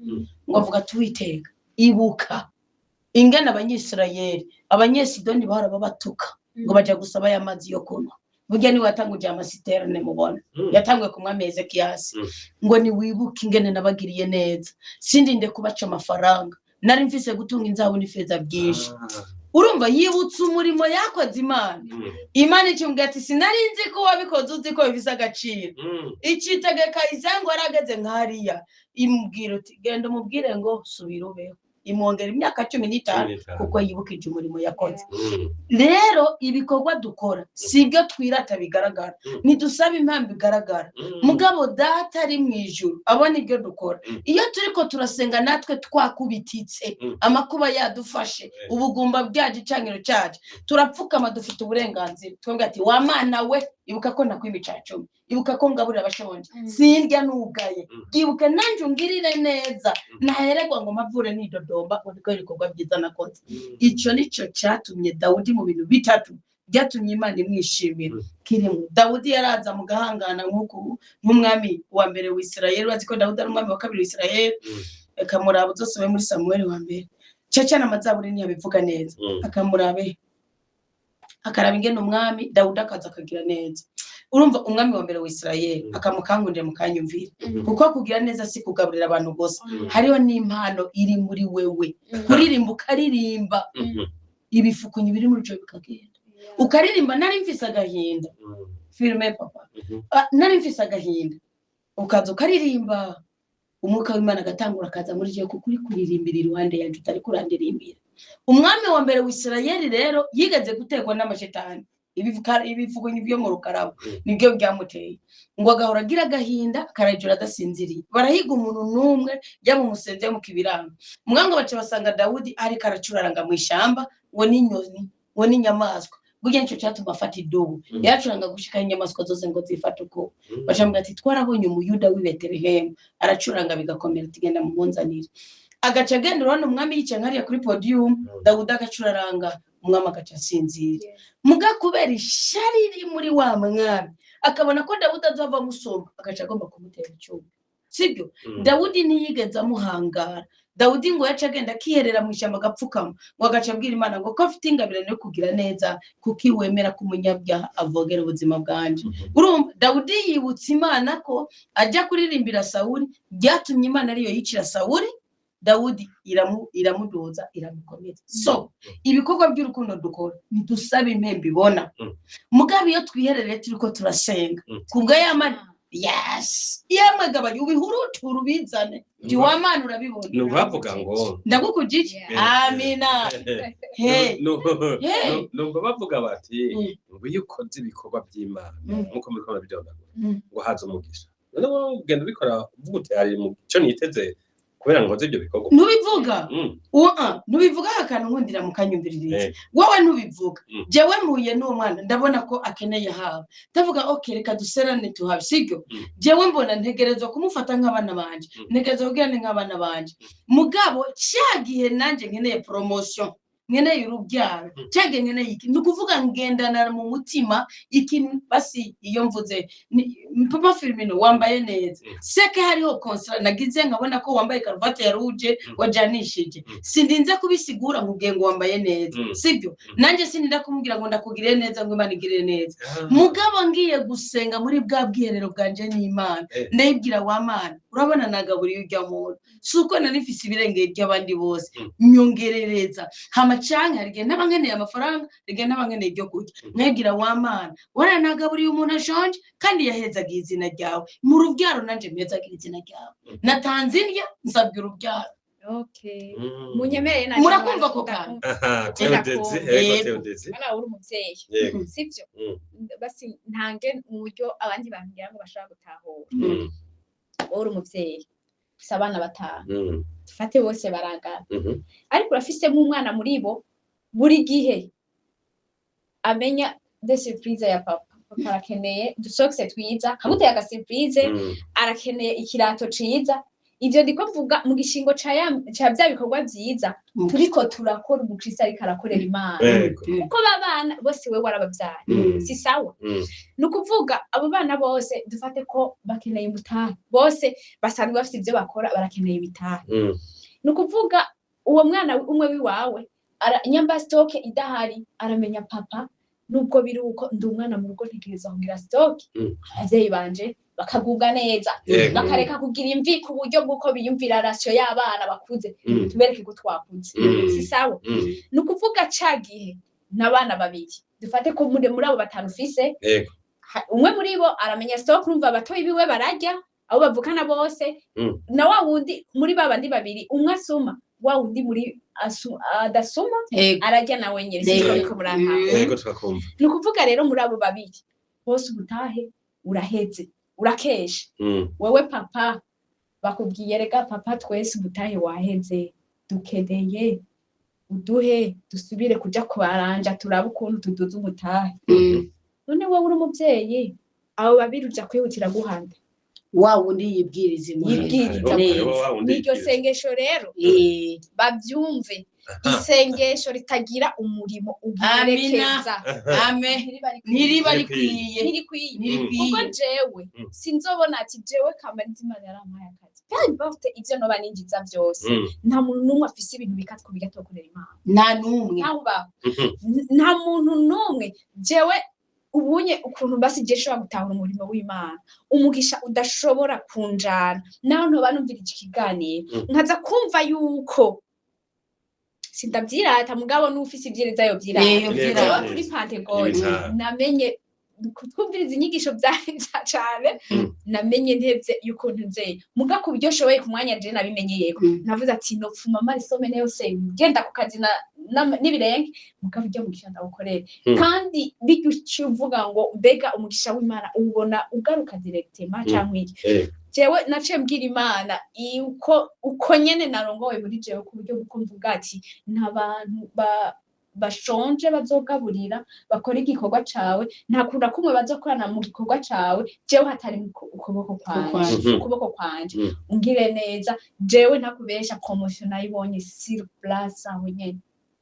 ngo avuga tuwiteka ibuka ingana abanyisirayeli abanyesidoni bahora babatuka ngo baja gusaba y'amazi yo kunywa burya ni watanguje amasiterne mubona yatanguye kumwami Hezekiya ngo ni wibuke ingene nabagiriye neza sindinde kubaca amafaranga nari mfise gutunga inzabu n'ifeza byinshi urumva yibutse umurimo yakoze Imana icyumbwa ati sinarinzi ko wabikoze uzi ko bifise agaciro icitegeka izango arageze nkariya imubwira uti genda umubwire ngo subira ubeho imwongera imyaka 15 kuko yibukije umurimo yakoze rero ibikorwa dukora sibyo twirata bigaragara nidusaba impamvu bigaragara mugabo data ari mu ijuru abona ibyo dukora iyo turiko turasenga natwe twakubititse amakuba yadufashe ubugumba byaje icangiro cyaje turapfukama dufite uburenganzira twebwe ati wa mana we ibuka ko nakwimicacu ibuka ko ngaburira abashonje sindya nugaye ibuka nanje ungirire neza naheregwa ngo mavure nidodomba ubiko ibikorwa byiza nakoze ico nico cyatumye Dawudi mu bintu bitatu ryatumye Imana imwishimira kirimo. Dawudi yaraza mu gahangana nk'umwami wa mbere wa Isirayeli, bazi ko Dawudi ari umwami wa kabiri wa Isirayeli. Akamuraba uzosome muri Samuel wa mbere cece n'amazaburi ntiyabivuga neza, akamurabe akaraba ingene umwami Dawudi akaza akagira neza. Urumva umwami wa mbere wa Isirayeli akamukangurira mu kanyumvira, kuko kugira neza si kugaburira abantu bose, hariho n'impano iri muri wewe. Kuririmba ukaririmba ibifukunyi biri muri cyo bikagenda, ukaririmba nari mfise agahinda filme papa, nari mfise agahinda, ukaza ukaririmba umwuka w'Imana agatangura akaza muri cyo kuri kuririmbira iruhande yaje utari kurandirimbira. Umwami wa mbere wa Isirayeli rero yigeze gutegwa n'amashetani, ibifukunyi byo mu rukarabo nibyo byamuteye ngo agahora agira agahinda karajura adasinziriye. Barahiga umuntu numwe mu musenze mu kibiranga, umwango bace basanga Dawudi ari karacuraranga mu ishamba ngo n'inyoni ngo n'inyamaswa. Burya nico cyatuma afata idubu yacuranga gushika inyamaswa zose ngo zifate uko bacambwa ati twarabonye umuyuda w'i Betelehemu aracuranga bigakomera tigenda mu munzanire. Agaca agenda urabona umwami yicaye nkariya kuri podium, Dawudi agacuraranga umwami agaca asinzira. Muga kubera ishari riri muri wa mwami akabona ko Dawudi azava musomba, agaca agomba kumutera icyuma, sibyo? Dawudi ntiyigeze amuhangara. Dawudi ngo yaca agenda akiherera mu ishyamba agapfukama, ngo agaca abwira Imana ngo ko afite ingabire yo kugira neza, kuko iwemera ko umunyabyaha avogera ubuzima bwanje. Urumva Dawudi yibutse Imana ko ajya kuririmbira Sawuli, byatumye Imana ariyo yicira Sawuli. Dawudi iramudoza iramukomeza. So ibikorwa by'urukundo dukora ntidusabe impembe ibona, mugabe iyo twiherereye turiko turasenga kubwa y'Imana. Yes, yamwe gabanye ubihurutura ubizane ndi w'Imana urabibona. No bavuga ngo ndagukujije. Amina. No bavuga bati ngo iyo ukoze ibikorwa by'Imana nkuko muri kora bidonda ngo haza umugisha. None ugenda ubikora uvuga uti ari mu cyo niteze kubera ngo ibyo bikorwa nubivuga nubivuga akantu nkundira mu kanyumviririze wowe nubivuga jewe mpuye n'umwana ndabona ko akeneye hawe ndavuga okay reka duserane tuhabe sibyo jewe mbona ntegerezwa kumufata nk'abana banje ntegerezwa kugira nk'abana banje mugabo cyagihe nanje nkeneye promotion nkeneye urubyaro cyage nkeneye iki nukuvuga ngendana mu mutima ikintu basi iyo mvuze Papa Firmino wambaye neza seke hariho konsera nagize nkabona ko wambaye karuvati ya rouge wajanishije sindinze kubisigura nkubwiye ngo wambaye neza sibyo nanje sinida kumubwira ngo ndakugire neza ngo Imana igire neza mugabo ngiye gusenga muri bwa bwiherero bwanje n'Imana ndayibwira wa Mana urabona nagaburiye ujya muntu suko nanifise ibirenge by'abandi bose nyongerereza hamacanga harige n'abangeneye amafaranga rige n'abangeneye ibyo kurya mwebwira wa Mana wara nagaburiye umuntu ashonje kandi yahezaga izina ryawe mu rubyaro nanje mpezaga izina ryawe na Tanzania nsabye urubyaro. Okay. Munyemeye na murakumva ko kandi Theodezi ana uri umuvyeyi sivyo basi ntange uburyo abandi bangira ngo bashaka gutahura uri umuvyeyi sabana batanu tufate bose barangana ariko urafisemo umwana muri bo buri gihe amenya de surprise ya papa arakeneye dusokse twiza kabute ya surprise arakeneye ikirato ciza. Ivyo ndiko mvuga mu gishingo ca bya bikorwa byiza turiko turakora umukristo ariko arakorera Imana kuko babana bose we warabavyaye si sawa nukuvuga abo bana bose dufate ko bakeneye imutahe bose basanzwe bafite ivyo bakora barakeneye ibitahe nukuvuga uwo mwana umwe wiwawe nyamba stock idahari aramenya papa nubwo biruko ndi umwana mu rugo ntegereza kugira stock abavyeyi banje bakaguga neza bakareka kugira imvi ku buryo bwuko biyumvira ratio y'abana bakuze tubereke ko twakuze si sawa nukuvuga cagihe n'abana babiri dufate ko muri abo batanu fise umwe muri bo aramenya stock urumva abatoyi biwe barajya abo bavukana bose na wa wundi muri babandi babiri umwe asuma wa wundi muri adasuma arajya nawe nyene siko muranga nukuvuga rero muri abo babiri bose ubutahe uraheze urakesha wewe papa bakubwiye rega papa twese ubutahe waheze dukedeye uduhe dusubire kuja kubaranja turaba ukuntu tuduza ubutahe none wowe uri umuvyeyi abo babiri uja kwihutira guhanda wa wundi yibwiriza niryo sengesho rero bavyumve isengesho ritagira umurimo ugiherekeza amen ntiriba rikwiye ubwo jewe sinzobona ati jewe Kamariza Imana yarampaye akazi kandi bafite ivyo noba ninjiza byose nta muntu numwe afise ibintu bikatwa bigatokorera Imana nta muntu numwe jewe ubunye ukuntu basi je shobora gutahura umurimo w'Imana umugisha udashobora kunjana naho ntoba numvirije ikiganiro nkaza kumva yuko sindavyirata mugabo n'ufise ivyereza yo vyirata kuri Pentecote namenye kutwumviriza inyigisho byaca cane namenye ntevye yuko ntuze muga ku buryo shoboye ku mwanya je nabimenyeyeko navuze ati no pfuma mari somene yose genda ku kazi n'ibirenge mugabo byo mugisha ndabukorera kandi biguciye uvuga ngo mbega umugisha w'Imana ubona ugaruka directement cyangwa iki jewe naciye mbwira Imana uko nyene narongowe muri jewe ku buryo buko mvuga ati n'abantu bashonje bazogaburira bakora igikorwa cawe nta kunda kumwe bazokorana mu gikorwa cawe jewe hatari ukuboko kwanje ungire neza jewe ntakubesha promotion nayibonye sur place aho nyene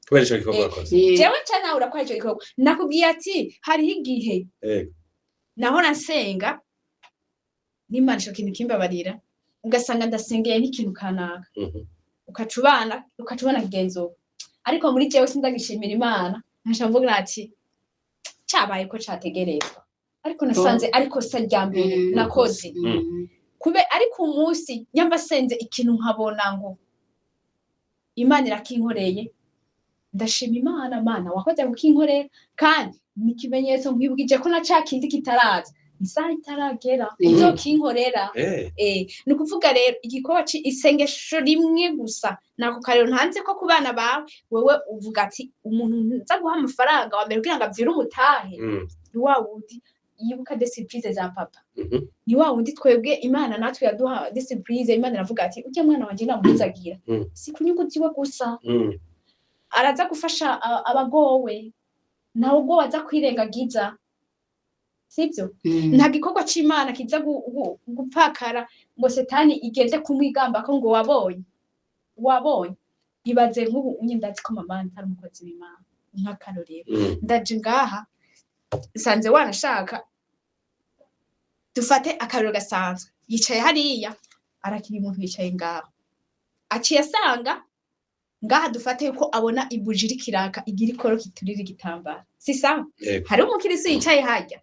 kubera ico gikorwa wakoze jewe cyane urakora ico gikorwa nakubwiye ati hariho igihe naho nasenga n'Imana ico kintu kimbabarira ugasanga ndasengeye nk'ikintu kanaka ukacubana kigenzo ariko muri jewe sindagishimira Imana ntasha mvuga ati cabaye ko categerezwa ariko nasanze ariko saryambere nakoze kube ariko umunsi nyamba senze ikintu nkabona ngo Imana irakinkoreye ndashima Imana wakoze gukinkorera kandi nikimenyetso nkwibwije ko na cakindi kitaraza isaha itaragera uzokinkorera ni kuvuga rero igikorwa isengesho rimwe gusa nako karero ntanze ko kubana bawe wewe uvuga ati umuntu nza guha amafaranga wa mbere kugira ngo avyire umutahe ni wa wundi yibuka des surprises za papa ni wa wundi twebwe Imana natwe yaduha des surprises Imana iravuga ati ujya mwana wanje namuzagira si kunyugo tiwe gusa araza gufasha abagowe nawe ubwo waza kwirengagiza sibyo nta gikorwa c'Imana kiza gupfakara ngo setani igeze kumwigamba ko ngo wabonye ibaze nk'ubu unyendazi ko mama ntari umukozi w'Imana nk'akarorero ndaje ngaha sanze wanashaka dufate akarorero gasanzwe yicaye hariya arakiri umuntu yicaye ngaha aciye asanga ngaha dufate yuko abona ibujiri kiraka igira ikoro kiturira igitambara si sawa hari umukirisi yicaye hajya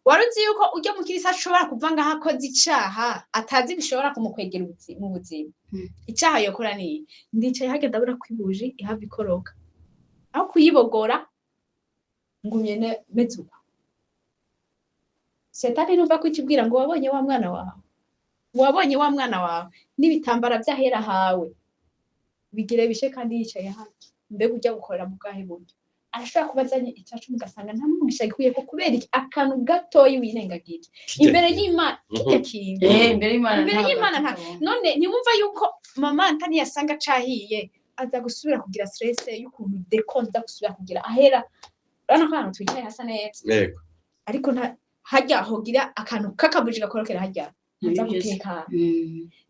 waruzi yuko ujya mukirisi ashobora kuva ngaha akoze icaha atazi bishobora kumukwegera mu buzima icaha yokora ni ndicaye hajya ndabura kwibuji ihava ikoroka aho kuyibogora ngumye mezuko setani numva ko ikibwira ngo wabonye wa mwana wawe n'ibitambara byahera hawe bigire bishe kandi yicaye hajya mbega ujya gukorera mu bwahe buryo arashobora kubazanye icacu mugasanga nta mugisha gikuye ko kubera akantu gatoyi winengagije imbere y'Imana kintu imbere y'Imana nta none ntiwumva yuko mama ntani yasanga cahiye aza gusubira kugira stress y'ukuntu dekonza gusubira kugira ahera bana kantu twicaye hasa neza yego ariko hajya hogira akantu kakabuje gakorokera hajya nza guteka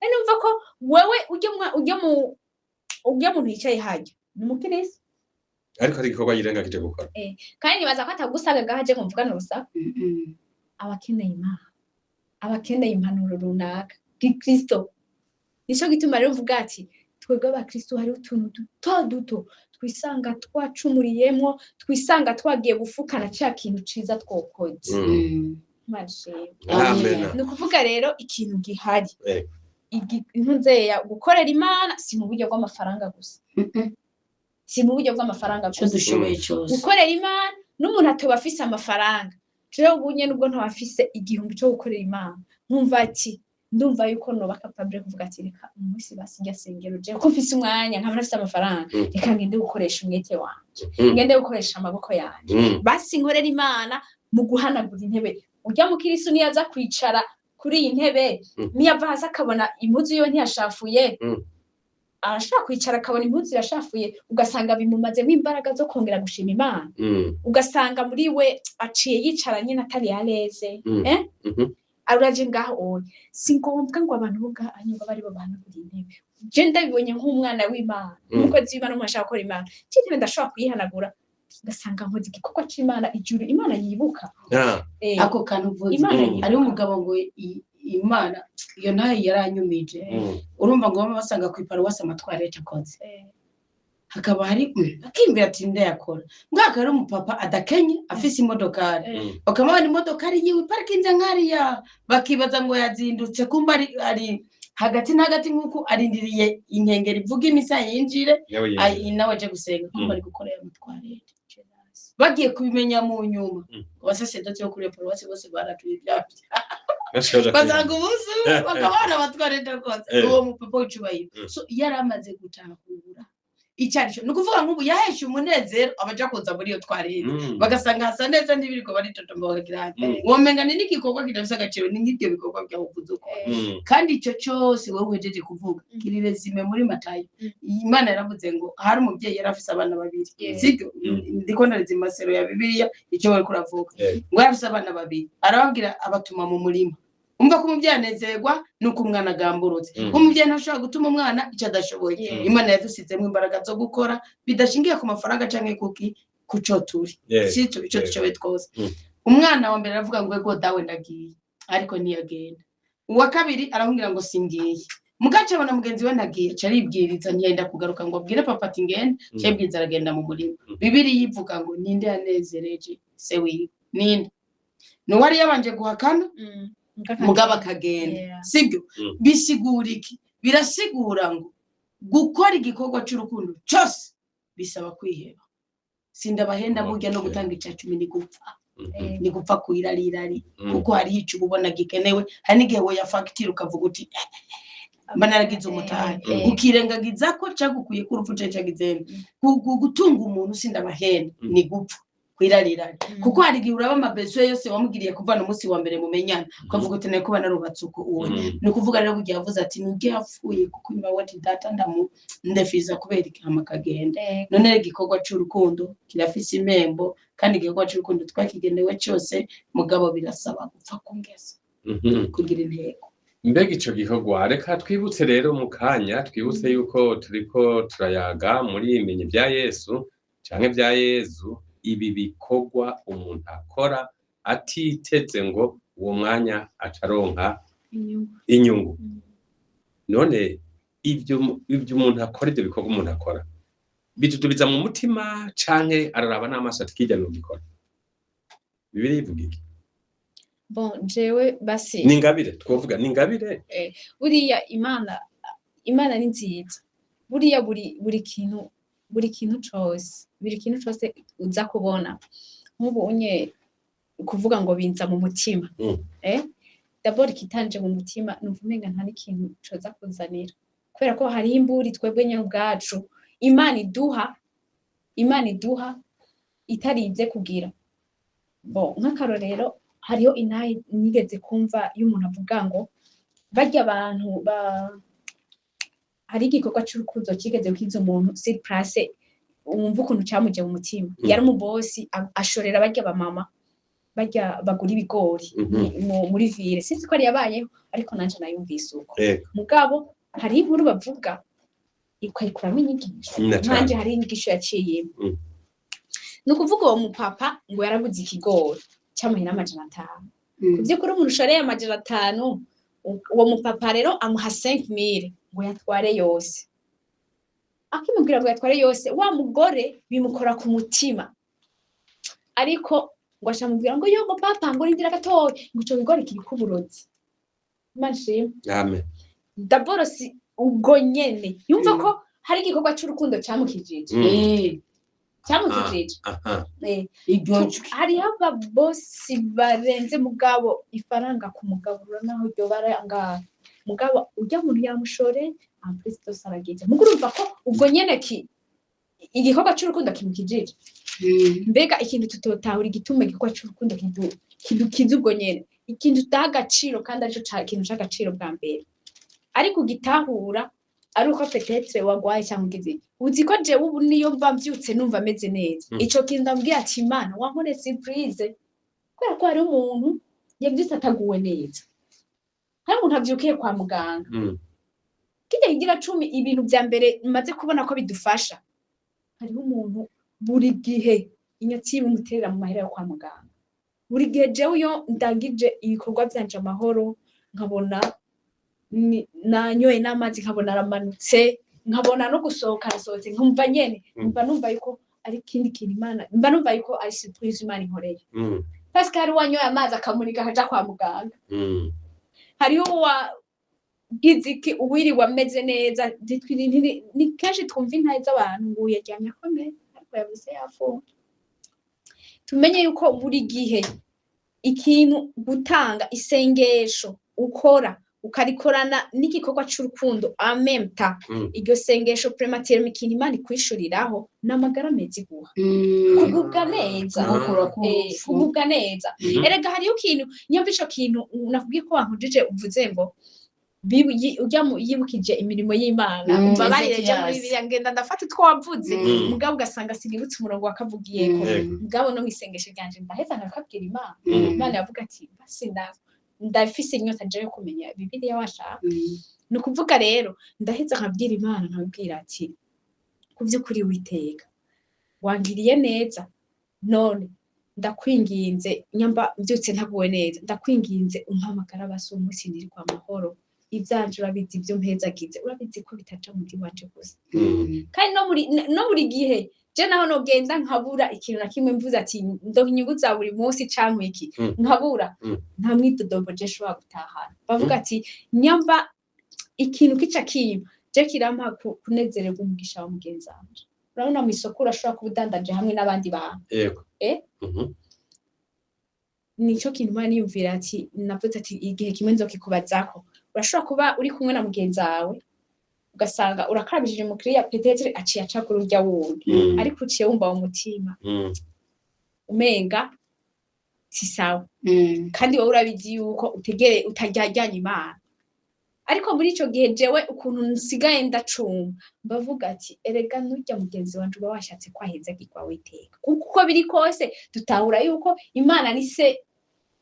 numva ko wewe ujya mu yicaye hajya ni mukirisi ariko ari igikorwa yirengagije gukora kandi nibaza ko atagusaga gahaje kumvugana urusaku abakeneye impanuro runaka Kristo nico gituma rero mvuga ati twebwe abakristo hari utuntu duto twisanga twacumuriyemo twisanga twagiye gufukana cya kintu ciza twokoze ni ukuvuga rero ikintu gihari intuzeya gukorera Imana si mu buryo bw'amafaranga gusa si mu buryo bw'amafaranga gukorera Imana n'umuntu atoba afise amafaranga jewe ubunye nubwo ntawafise igihumbi cyo gukorera Imana nkumva ati ndumva yuko no bakapabire kuvuga ati reka umunsi basijya sengero je ko mfise umwanya nkaba nafise amafaranga reka ngende gukoresha umwete wanje ngende gukoresha amaboko yanje basi nkorera Imana mu guhanagura intebe ujya mu kirisu niyaza kwicara kuri iyi ntebe niyava hasi akabona impuzu yo ntiyashafuye arashaka kwicara akabona impuzu irashafuye ugasanga bimumazemo imbaraga zo kongera gushima Imana ugasanga muri we aciye yicara nyine atari yareze aruraje ngaho oya si ngombwa ngo abantu bo ngaho ngo bari bo bantu kuri intebe je ndabibonye nk'umwana w'Imana umukozi w'Imana umashaka gukora Imana cyintebe ndashobora kuyihanagura ngasanga nkoze igikorwa c'Imana ijuru Imana yibuka ako kantu uvuze ari umugabo ngo Imana iyo nayo yaranyumije urumva ngo baba basanga ku iparuwasi amatwarete akoze hakaba hari akimvira ati ndayakora ngaka ari umupapa adakenye afise imodokari bakamubona imodokari yiwe parkinze nkariya bakibaza ngo yazindutse kumba ari hagati na hagati nkuko arindiriye inkengeri ivuga imisa yinjire nawe aje gusenga kumba ari gukorera amatwarete bagiye kubimenya mu nyuma abasasedoti yo kuri paruwasi bose baratuye byapye bazanga ubuzi bakabana abatwarete rwose uwo mupapa w'icubahiro so yaramaze gutahura icyarisho nukuvuga nk'ubu yaheshe umunezero abaja kuza muri iyo twarete bagasanga hasa neza n'ibiriko baritotomba bakagira womenga ni n'igikorwa kidafise agaciro ni nk'ibyo bikorwa bya uvuze uko kandi icyo cyose wowe wejeje kuvuga kirire zime muri Matayo Imana yaravuze ngo hari umubyeyi yarafise abana babiri sibyo ndiko narizima masero ya Bibiliya icyo bari kuravuga ngo yarafise abana babiri arababwira abatuma mu murima umva ko umubyeyi anezerwa nuko umwana agamburutse umubyeyi ntashobora gutuma umwana icyo adashoboye Imana yadusizemo imbaraga zo gukora bidashingiye ku mafaranga canke kuco turi sicyo icyo dushoboye twose umwana wa mbere aravuga ngo ego dawe ndagiye ariko ntiyagenda uwa kabiri arambwira ngo singiye mugace bona mugenzi we nagiye caribwiriza ntiyenda kugaruka ngo abwire papa ati ngende cyebwiza aragenda mu murima Bibiliya yivuga ngo ninde yanezereje se wiwe ninde no wari yabanje guhakana mugaba akagenda sibyo bisigura iki birasigura ngo gukora igikorwa cy'urukundo cyose bisaba kwiheba sindabahenda burya no gutanga icya 10 ni gupfa kuirarirari kuko hari icyo ubona gikenewe hari n'igihe we yafagitira ukavuga uti banaragize umutahe ukirengagiza ko cyagukuye ku rupfu cyagize gutunga umuntu sindabahenda ni gupfa kwirarirari kuko hari igihe uraba amabeso yose wamugiriye kuvana umunsi wa mbere mumenyana ukavuga uti nayo kuba narubatse uko uwo ni ukuvuga rero bugiye avuze ati nugiye yapfuye kuko imba wati data ndafiza kubera ikihama kagenda none igikorwa cy'urukundo kirafise impembo kandi igikorwa cy'urukundo twakigenewe cyose mugabo birasaba gupfa kungeza kugira intego mbega ico gikorwa reka twibutse rero mu kanya twibutse yuko turiko turayaga muri imenye bya Yesu canke bya Yezu ibi bikorwa umuntu akora atiteze ngo uwo mwanya acaronka inyungu none ibyo umuntu akora ibyo bikorwa umuntu akora bitutubiza mu mutima canke araraba n'amaso atikijya no gikora Bibiliya ivuga iki bon jewe basi ningabire twovuga ningabire buriya Imana ni nziza buriya buri kintu cyose uza kubona nk'ubu unye kuvuga ngo binza mu mutima d'abord kitanje mu mutima numva umenga nta n'ikintu coza kuzanira kubera ko hari imburi twebwe nyene ubwacu Imana iduha itarize kugira bon nk'akarorero hariho inayi nigeze kumva y'umuntu avuga ngo barya abantu hari igikorwa cy'urukundo kigeze kwiza umuntu sur place umva ukuntu cyamuje mu mutima yari umubosi ashorera barya bamama barya bagura ibigori muri ville sinzi ko ari yabayeho ariko nanje nayumvise uko mugabo hari inkuru bavuga ikwayikuramo inyigisho nanje hari inyigisho yaciyemo nukuvuga uwo mupapa ngo yaraguze ikigori cyamuhina $500 kuvyukuri umuntu ushoreye $500 uwo mupapa rero amuha 5000 ngo yatware yose akimubwira ngo yatware yose wa mugore bimukora ku mutima ariko ngo ashamubwira ngo yogo papa ngo rindira gatoya ngo cyo bigori kiri kuburozi manje amen d'abord si ubwo nyene yumva ko hari igikorwa cy'urukundo cyamukijije cyamukijije hari aba bosi barenze mugabo ifaranga ku mugabo naho ryo baranga mugabo ujya muntu yamushore Kristo saragije mugurumva ko ubwo nyene igikorwa cy'urukundo kimukijije mbega ikintu tutotahura igituma igikorwa cy'urukundo kidukiza ubwo nyene ikintu utagaciro kandi arico kintu cy'agaciro bwa mbere ariko gitahura ari uko petetre wagwaye cyangwa ugize uzi ko je ubu niyo mba mvyutse numva ameze neza ico kintu ndabwiye ati Imana wankore surprise kubera ko hari umuntu yavyise ataguwe neza hari umuntu avyukiye kwa muganga kijya higira 10 ibintu vya mbere maze kubona ko bidufasha hariho umuntu buri gihe inyatsi bimuterera mu mahera yo kwa muganga buri gihe jewe iyo ndangije ibikorwa byanje amahoro nkabona nanyoye n'amazi nkabona aramanutse nkabona no gusohoka arasohotse nkumva nyene mba numva yuko ari kindi kintu Imana mba numva yuko ari surprise Imana inkoreye parce que hari wanyoye amazi akamurika akaja kwa muganga hariho wa giziki uwiri wameze neza ni kenshi twumva intaye z'abantu ngo yaryamye akomeye ariko yavuze yafu tumenye yuko buri gihe ikintu gutanga isengesho ukora ukarikorana n'igikorwa cy'urukundo amemta iryo sengesho premature mikini Imana ikwishuriraho n'amagara meza iguha kugubwa neza kugubwa neza erega hariyo ikintu nyumva ico kintu nakubwiye ko wankujije uvuze ngo ujya yibukije imirimo y'Imana umva barireje muri Bibiliya ngenda ndafata utwo wavuze mugabo ugasanga sinibutse umurongo wakavugiyeko mugabo no mwisengesho ryanje ndaheza nakabwira Imana Imana yavuga ati basi ndafise inyota je yo kumenya Bibiliya washaka no kuvuga rero ndaheza nkabwira Imana nkabwira ati kuvyukuri witeka wangiriye neza none ndakwinginze nyamba mbyutse ntaguwe neza ndakwinginze umpamagara basi umunsi ndiri kwa mahoro ivyanje urabizi ibyo mpezagize urabizi ko bitaca mu giwanje gusa kandi no buri gihe je naho nogenda nkabura ikintu na kimwe mvuze ati ndo inyungu za buri munsi canke iki nkabura nta mwidodombo je shobora gutahana bavuga ati nyamba ikintu kica kimpa je kirampa kunezererwa umugisha wa mugenzi wanje urabona mu isoko urashobora kubudandaje hamwe n'abandi bantu yego nico kintu mwana yumvira ati navuze ati igihe kimwe nzokikubazako urashobora kuba uri kumwe na mugenzi wawe ugasanga urakarabishije umukiriya petetre aciye aca ku rujya wundi ariko uciye wumva mu mutima umenga si sawa kandi wowe urabizi yuko utegere utajyajyanye Imana ariko muri ico gihe jewe ukuntu nsigaye ndacuma bavuga ati erega nujya mugenzi wanje uba washatse kwaheza gikwa witeka kuko biri kose tutahura yuko Imana ni se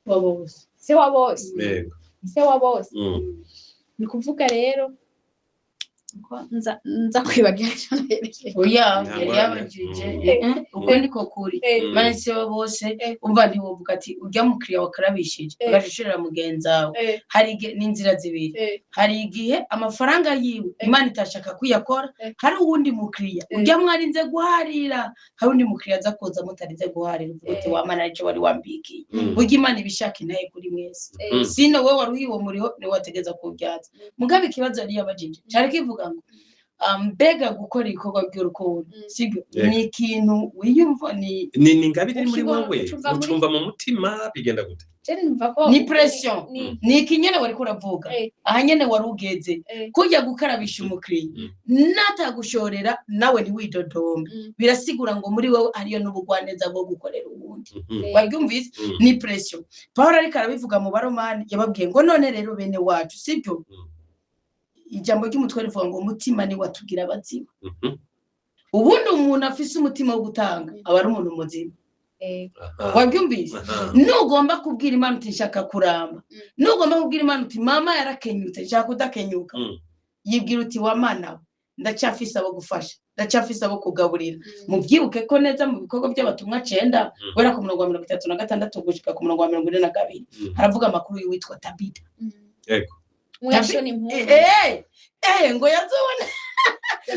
wa bose se wa bose se wa bose ni kuvuga rero nza kwibagira oya yabajije uko niko kuri manse wa bose umva ntiwovuga ati urya mukiriya wakarabishije ugashishira mugenza wawe hari n'inzira zibiri hari igihe amafaranga yiwe Imana itashaka kuyakora hari uwundi mukiriya urya mwarinze guharira hari undi mukiriya aza koza mutarinze guharira uvuga wa Mana aje wari wambikiye urya Imana ibishaka intaye kuri mwese sino we waruhiwo muriho ni wategeza kubyaza mugabe ikibazo ari yabajije cyari kivuga mbega gukora ikorwa by'urukundo sibyo ni ikintu wiyumva ni ngabiri muri wowe ucumva mu mutima bigenda gute ni pression ni ikinyene wari kuravuga aha nyene warugeze kujya gukarabisha umukiriya natagushorera nawe ni widodomba birasigura ngo muri wowe ariyo n'ubugwaneza bwo gukorera ubundi wabyumvise ni pression Paulo ariko arabivuga mu baromani yababwiye ngo none rero bene wacu sibyo ijambo ry'umutwe rivuga ngo umutima ni watugira abaziba ubundi umuntu afise umutima wo gutanga aba ari umuntu muzima wabyumvise nugomba kubwira Imana uti nshaka kuramba nugomba kubwira Imana uti mama yarakenyutse nshaka kudakenyuka yibwira uti wa Mana ndacyafise abo gufasha ndacyafise abo kugaburira mubyibuke ko neza mu bikorwa by'abatumwa 9 wera ku 36 gushika ku 42 haravuga amakuru y'uwitwa Tabita yego mwashoni mpu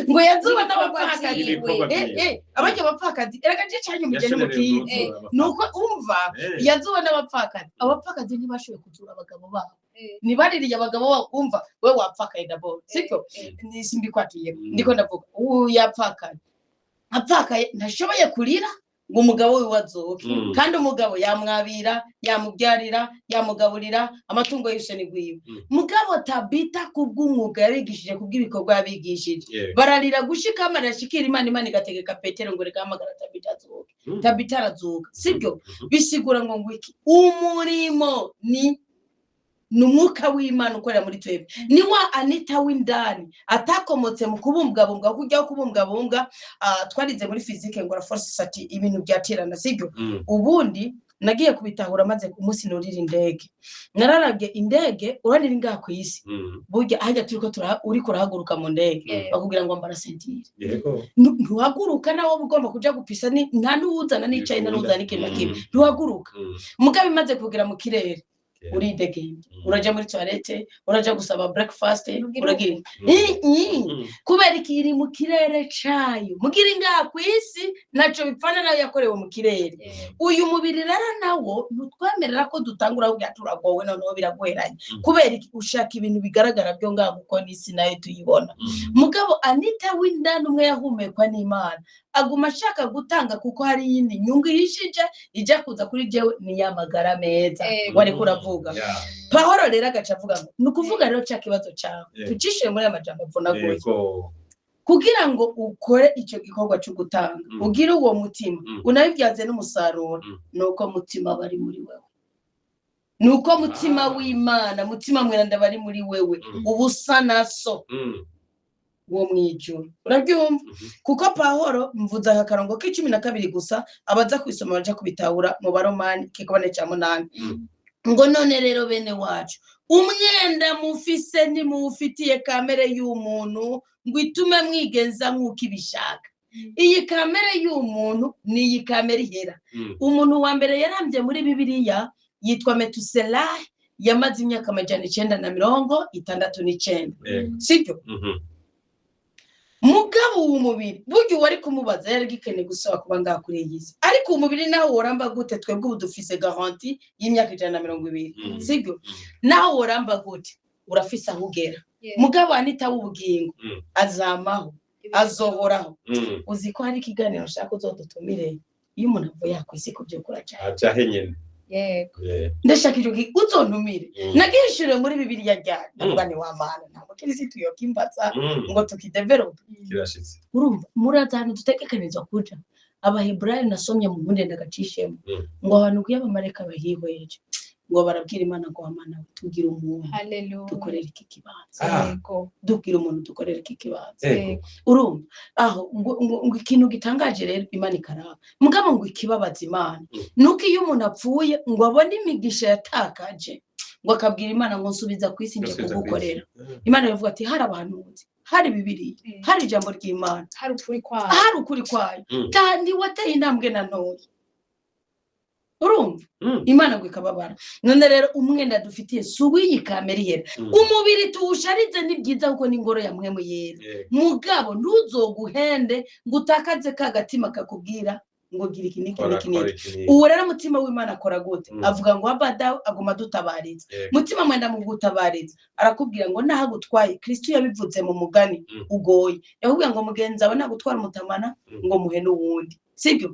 ngo yazubona abapfakazi abajya abapfakazi erega je cyanye mugene mukiye nuko umva yazubona abapfakazi ntibashoboye kuzura abagabo babo nibaririye abagabo babo umva we wapfakaye ndabo siko nisimbi kwatiye ndiko ndavuga yapfakaye apfakaye ntashoboye kurira ngo umugabo we wazoke kandi umugabo yamwabira yamubyarira yamugaburira amatungo yose ni gwiwe mugabo Tabita kubw'umwuga yabigishije kubw'ibikorwa yabigishije bararira gushika amarashikira Imana igategeka Petero ngo reka amagara Tabita azoke Tabita arazoka sibyo bisigura ngo ngwiki umurimo ni numwuka w'Imana ukorera muri twebwe ni wa Anita w'indani atakomotse mu kubumbwabunga kujya kubumbwabunga twarize muri physique ngo la force sati ibintu byaterana sibyo ubundi nagiye kubitahura maze ku munsi nurira indege nararabye indege uranira ingaha ku isi burya hajya turiko uri kurahaguruka mu ndege bakubwira ngo mbara sentire ntuhaguruka nawe ugomba kuja gupisa nta n'uwuzana n'icayi nta n'uwuzana ikintu na kimwe ntuhaguruka mugabe imaze kugira mu kirere uridegembye uraja muri toilette uraja gusaba breakfast uragira kubera ikiri mu kirere cayo mugira ingaha ku isi naco bipfana nayo yakorewe mu kirere uyu mubiri rero nawo ntutwemerera ko dutangura kugira turagowe noneho biragweranye kubera ushaka ibintu bigaragara byo ngaha kuko n'isi nayo tuyibona mugabo Anita w'indani umwe yahumekwa n'Imana aguma ashaka gutanga kuko hari yindi nyungu yishije ija kuza kuri jewe ni yamagara meza wari kuravuga Pahoro rero agaca avuga ngo nukuvuga rero cya kibazo cyawe tucishiye muri amajambo avunaguye kugira ngo ukore icyo gikorwa cyo gutanga ugira uwo mutima unabibyaze n'umusaruro nuko mutima bari muri wewe nuko mutima w'Imana mutima mweranda bari muri wewe ubusa naso wo mwijuru urabyumva kuko Pahoro mvuza akarongo k'12 gusa abaza kwisoma baje kubitahura mu Baromani kikobane cya 8 ngo none rero bene wacu umwenda mufise ni mufitiye kamere y'umuntu ngo itume mwigenza nk'uko ibishaka iyi kamere y'umuntu ni iyi kamere ihera umuntu wa mbere yarambye muri Bibiliya yitwa Metusela yamaze imyaka 969 sibyo mugabo w'umubiri buryo wari kumubaza yari gikene gusaba kuba ngakure yize ariko umubiri naho woramba gute twebwe ubudufise garanti y'imyaka 120 sibyo naho woramba gute urafise ahugera mugabo Anita w'ubugingo azamaho azohoraho uziko hari kiganiro ushaka uzodutumire iyo umuntu avuye yakwisi kubyo kora cyane acahe nyene yego ndashaka icyo uzontumire nagishire muri Bibiliya ryari nabwo ni w'Amana ntabwo kirisitu yo kimbatsa ngo tukidevelop kirashitse urumva muratanu dutekekanizwa kuja Abahebrayo nasomye mu bunde ndagacishemo ngo abantu kuyabamareka bahihweje ngo barabwira Imana ngo Amana tugira umuntu dukorera iki kibanza yego dugira umuntu dukorera iki kibanza urumva aho ngo ikintu gitangaje rero Imana ikaraba mugabo ngo ikibabaza Imana nuko iyo umuntu apfuye ngo abone imigisha yatakaje ngo akabwira Imana ngo nsubiza ku isi nje kugukorera Imana ivuga ati hari abantu hari Bibiliya hari ijambo ry'Imana hari ukuri kwayo kandi wateye intambwe na ntoya urumva Imana ngo ikababara none rero umwenda dufitiye suwiyi kamere ihera umubiri tuwusharize ni byiza kuko n'ingoro ya mwemu yera mugabo ntuzoguhende ngo utakaze kagatima kakubwira ngo gira iki niki uwo rero mutima w'Imana akora gute avuga ngo abada agoma dutabariza mutima mwenda mu gutabariza arakubwira ngo naha gutwaye Kristo yabivuze mu mugani ugoye yakubwira ngo mugenzi awe nagutwara umutamana ngo muhe n'uwundi sibyo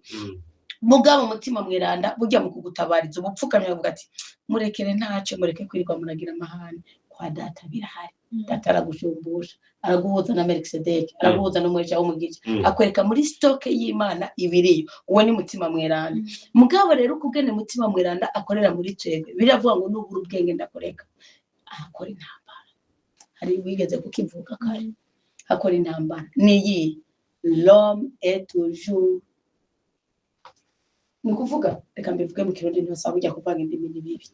mugabo mutima mweranda burya mu kugutabariza ubupfukamye avuga ati murekere ntacyo mureke kwirirwa muragira amahane kwa data birahari data aragushumbusha araguhuza na Melkisedeki araguhuza n'umweja w'umugisha akwereka muri stoke y'Imana ibiriyo uwo ni mutima mweranda mugabo rero ukugene mutima mweranda akorera muri twebwe biravuga ngo n'ubura ubwenge ndakoreka akora intambara hari wigeze kukivuga kare akora intambara niyi l'homme est toujours nukuvuga reka mbivuge mu kirundi ntosaba ujya kuvanga indimi nibibi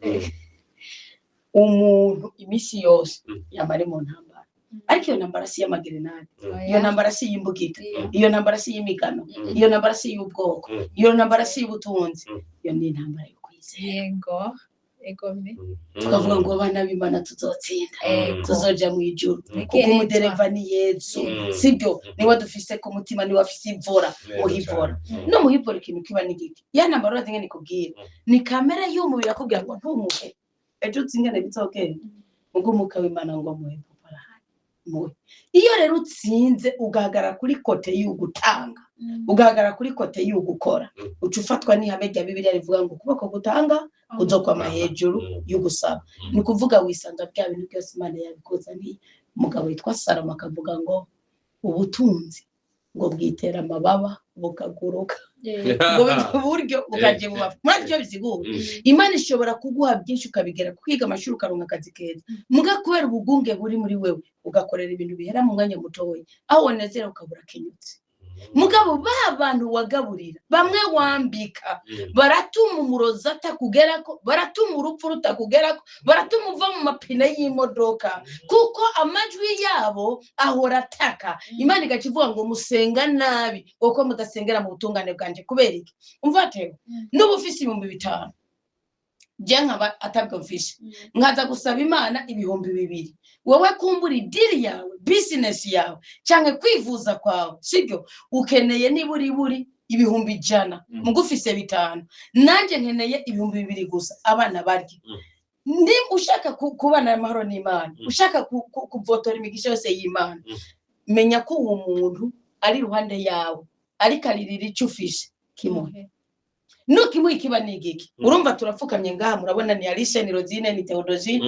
umuntu imisi yose yamari mu ntambara ariko iyo ntambara si y'amagerenade iyo ntambara si y'imbugita iyo ntambara si y'imigano iyo ntambara si y'ubwoko iyo ntambara si y'ubutunzi iyo ni intambara yo kwizera yego egome tukavuga ngo abana b'Imana tuzotsinda tuzoja mu ijuru kuko umudereva ni Yesu sibyo niwe dufise ku mutima niwe afise ivora muhivora no muhivora ikintu kiba n'igiki ya ntambara urazinge nikubwira ni kamere y'umubiri akubwira ngo ntumuhe ejo zingane bizogenda ubwo umuka w'Imana ngo muhe muhe iyo rero utsinze ugahagarara kuri kote y'ugutanga ugahagarara kuri kote y'ugukora ucufatwa n'ihame rya Bibiliya rivuga ngo kuboko gutanga uzokwama hejuru y'ugusaba ni kuvuga wisanga bya bintu byose Imana yabikozaniye umugabo witwa Salomo akavuga ngo ubutunzi ngo bwitera amababa bukaguruka ngo buryo bukaje mu bafu muracyo bizigura Imana ishobora kuguha byinshi ukabigera kwiga amashuri ukaronka akazi keza muga kubera ubugunge buri muri wewe ugakorera ibintu bihera mu mwanya mutoya aho wonezera ukabura kenyutse mugabo ba bantu wagaburira bamwe wambika baratuma umurozi atakugerako, baratuma urupfu rutakugerako, baratuma uva mu mapine y'imodoka kuko amajwi yabo ahora ataka. Imana igakivuga ngo musenga nabi uko mudasengera mu butungane bwanje. Kubera iki? Umvate n'ubu ufise 5,000 je nkaba atabwo mfishe nkaza gusaba Imana 2,000 wowe kumbura idiri yawe, business yawe canke kwivuza kwawe, sibyo ukeneye niburi 100,000 mugufise 5 nanje nkeneye 2,000 gusa abana barye. Ndi ushaka kubana amahoro n'Imana, ushaka kuvotora imigisha yose y'Imana, menya ko uwo muntu ari ruhande yawe ariko aririra icyo ufishe kimuhe. Nukimuha ikiba nigiki urumva turapfukamye ngaha murabona ni Alice ni Rosine ni Theodosie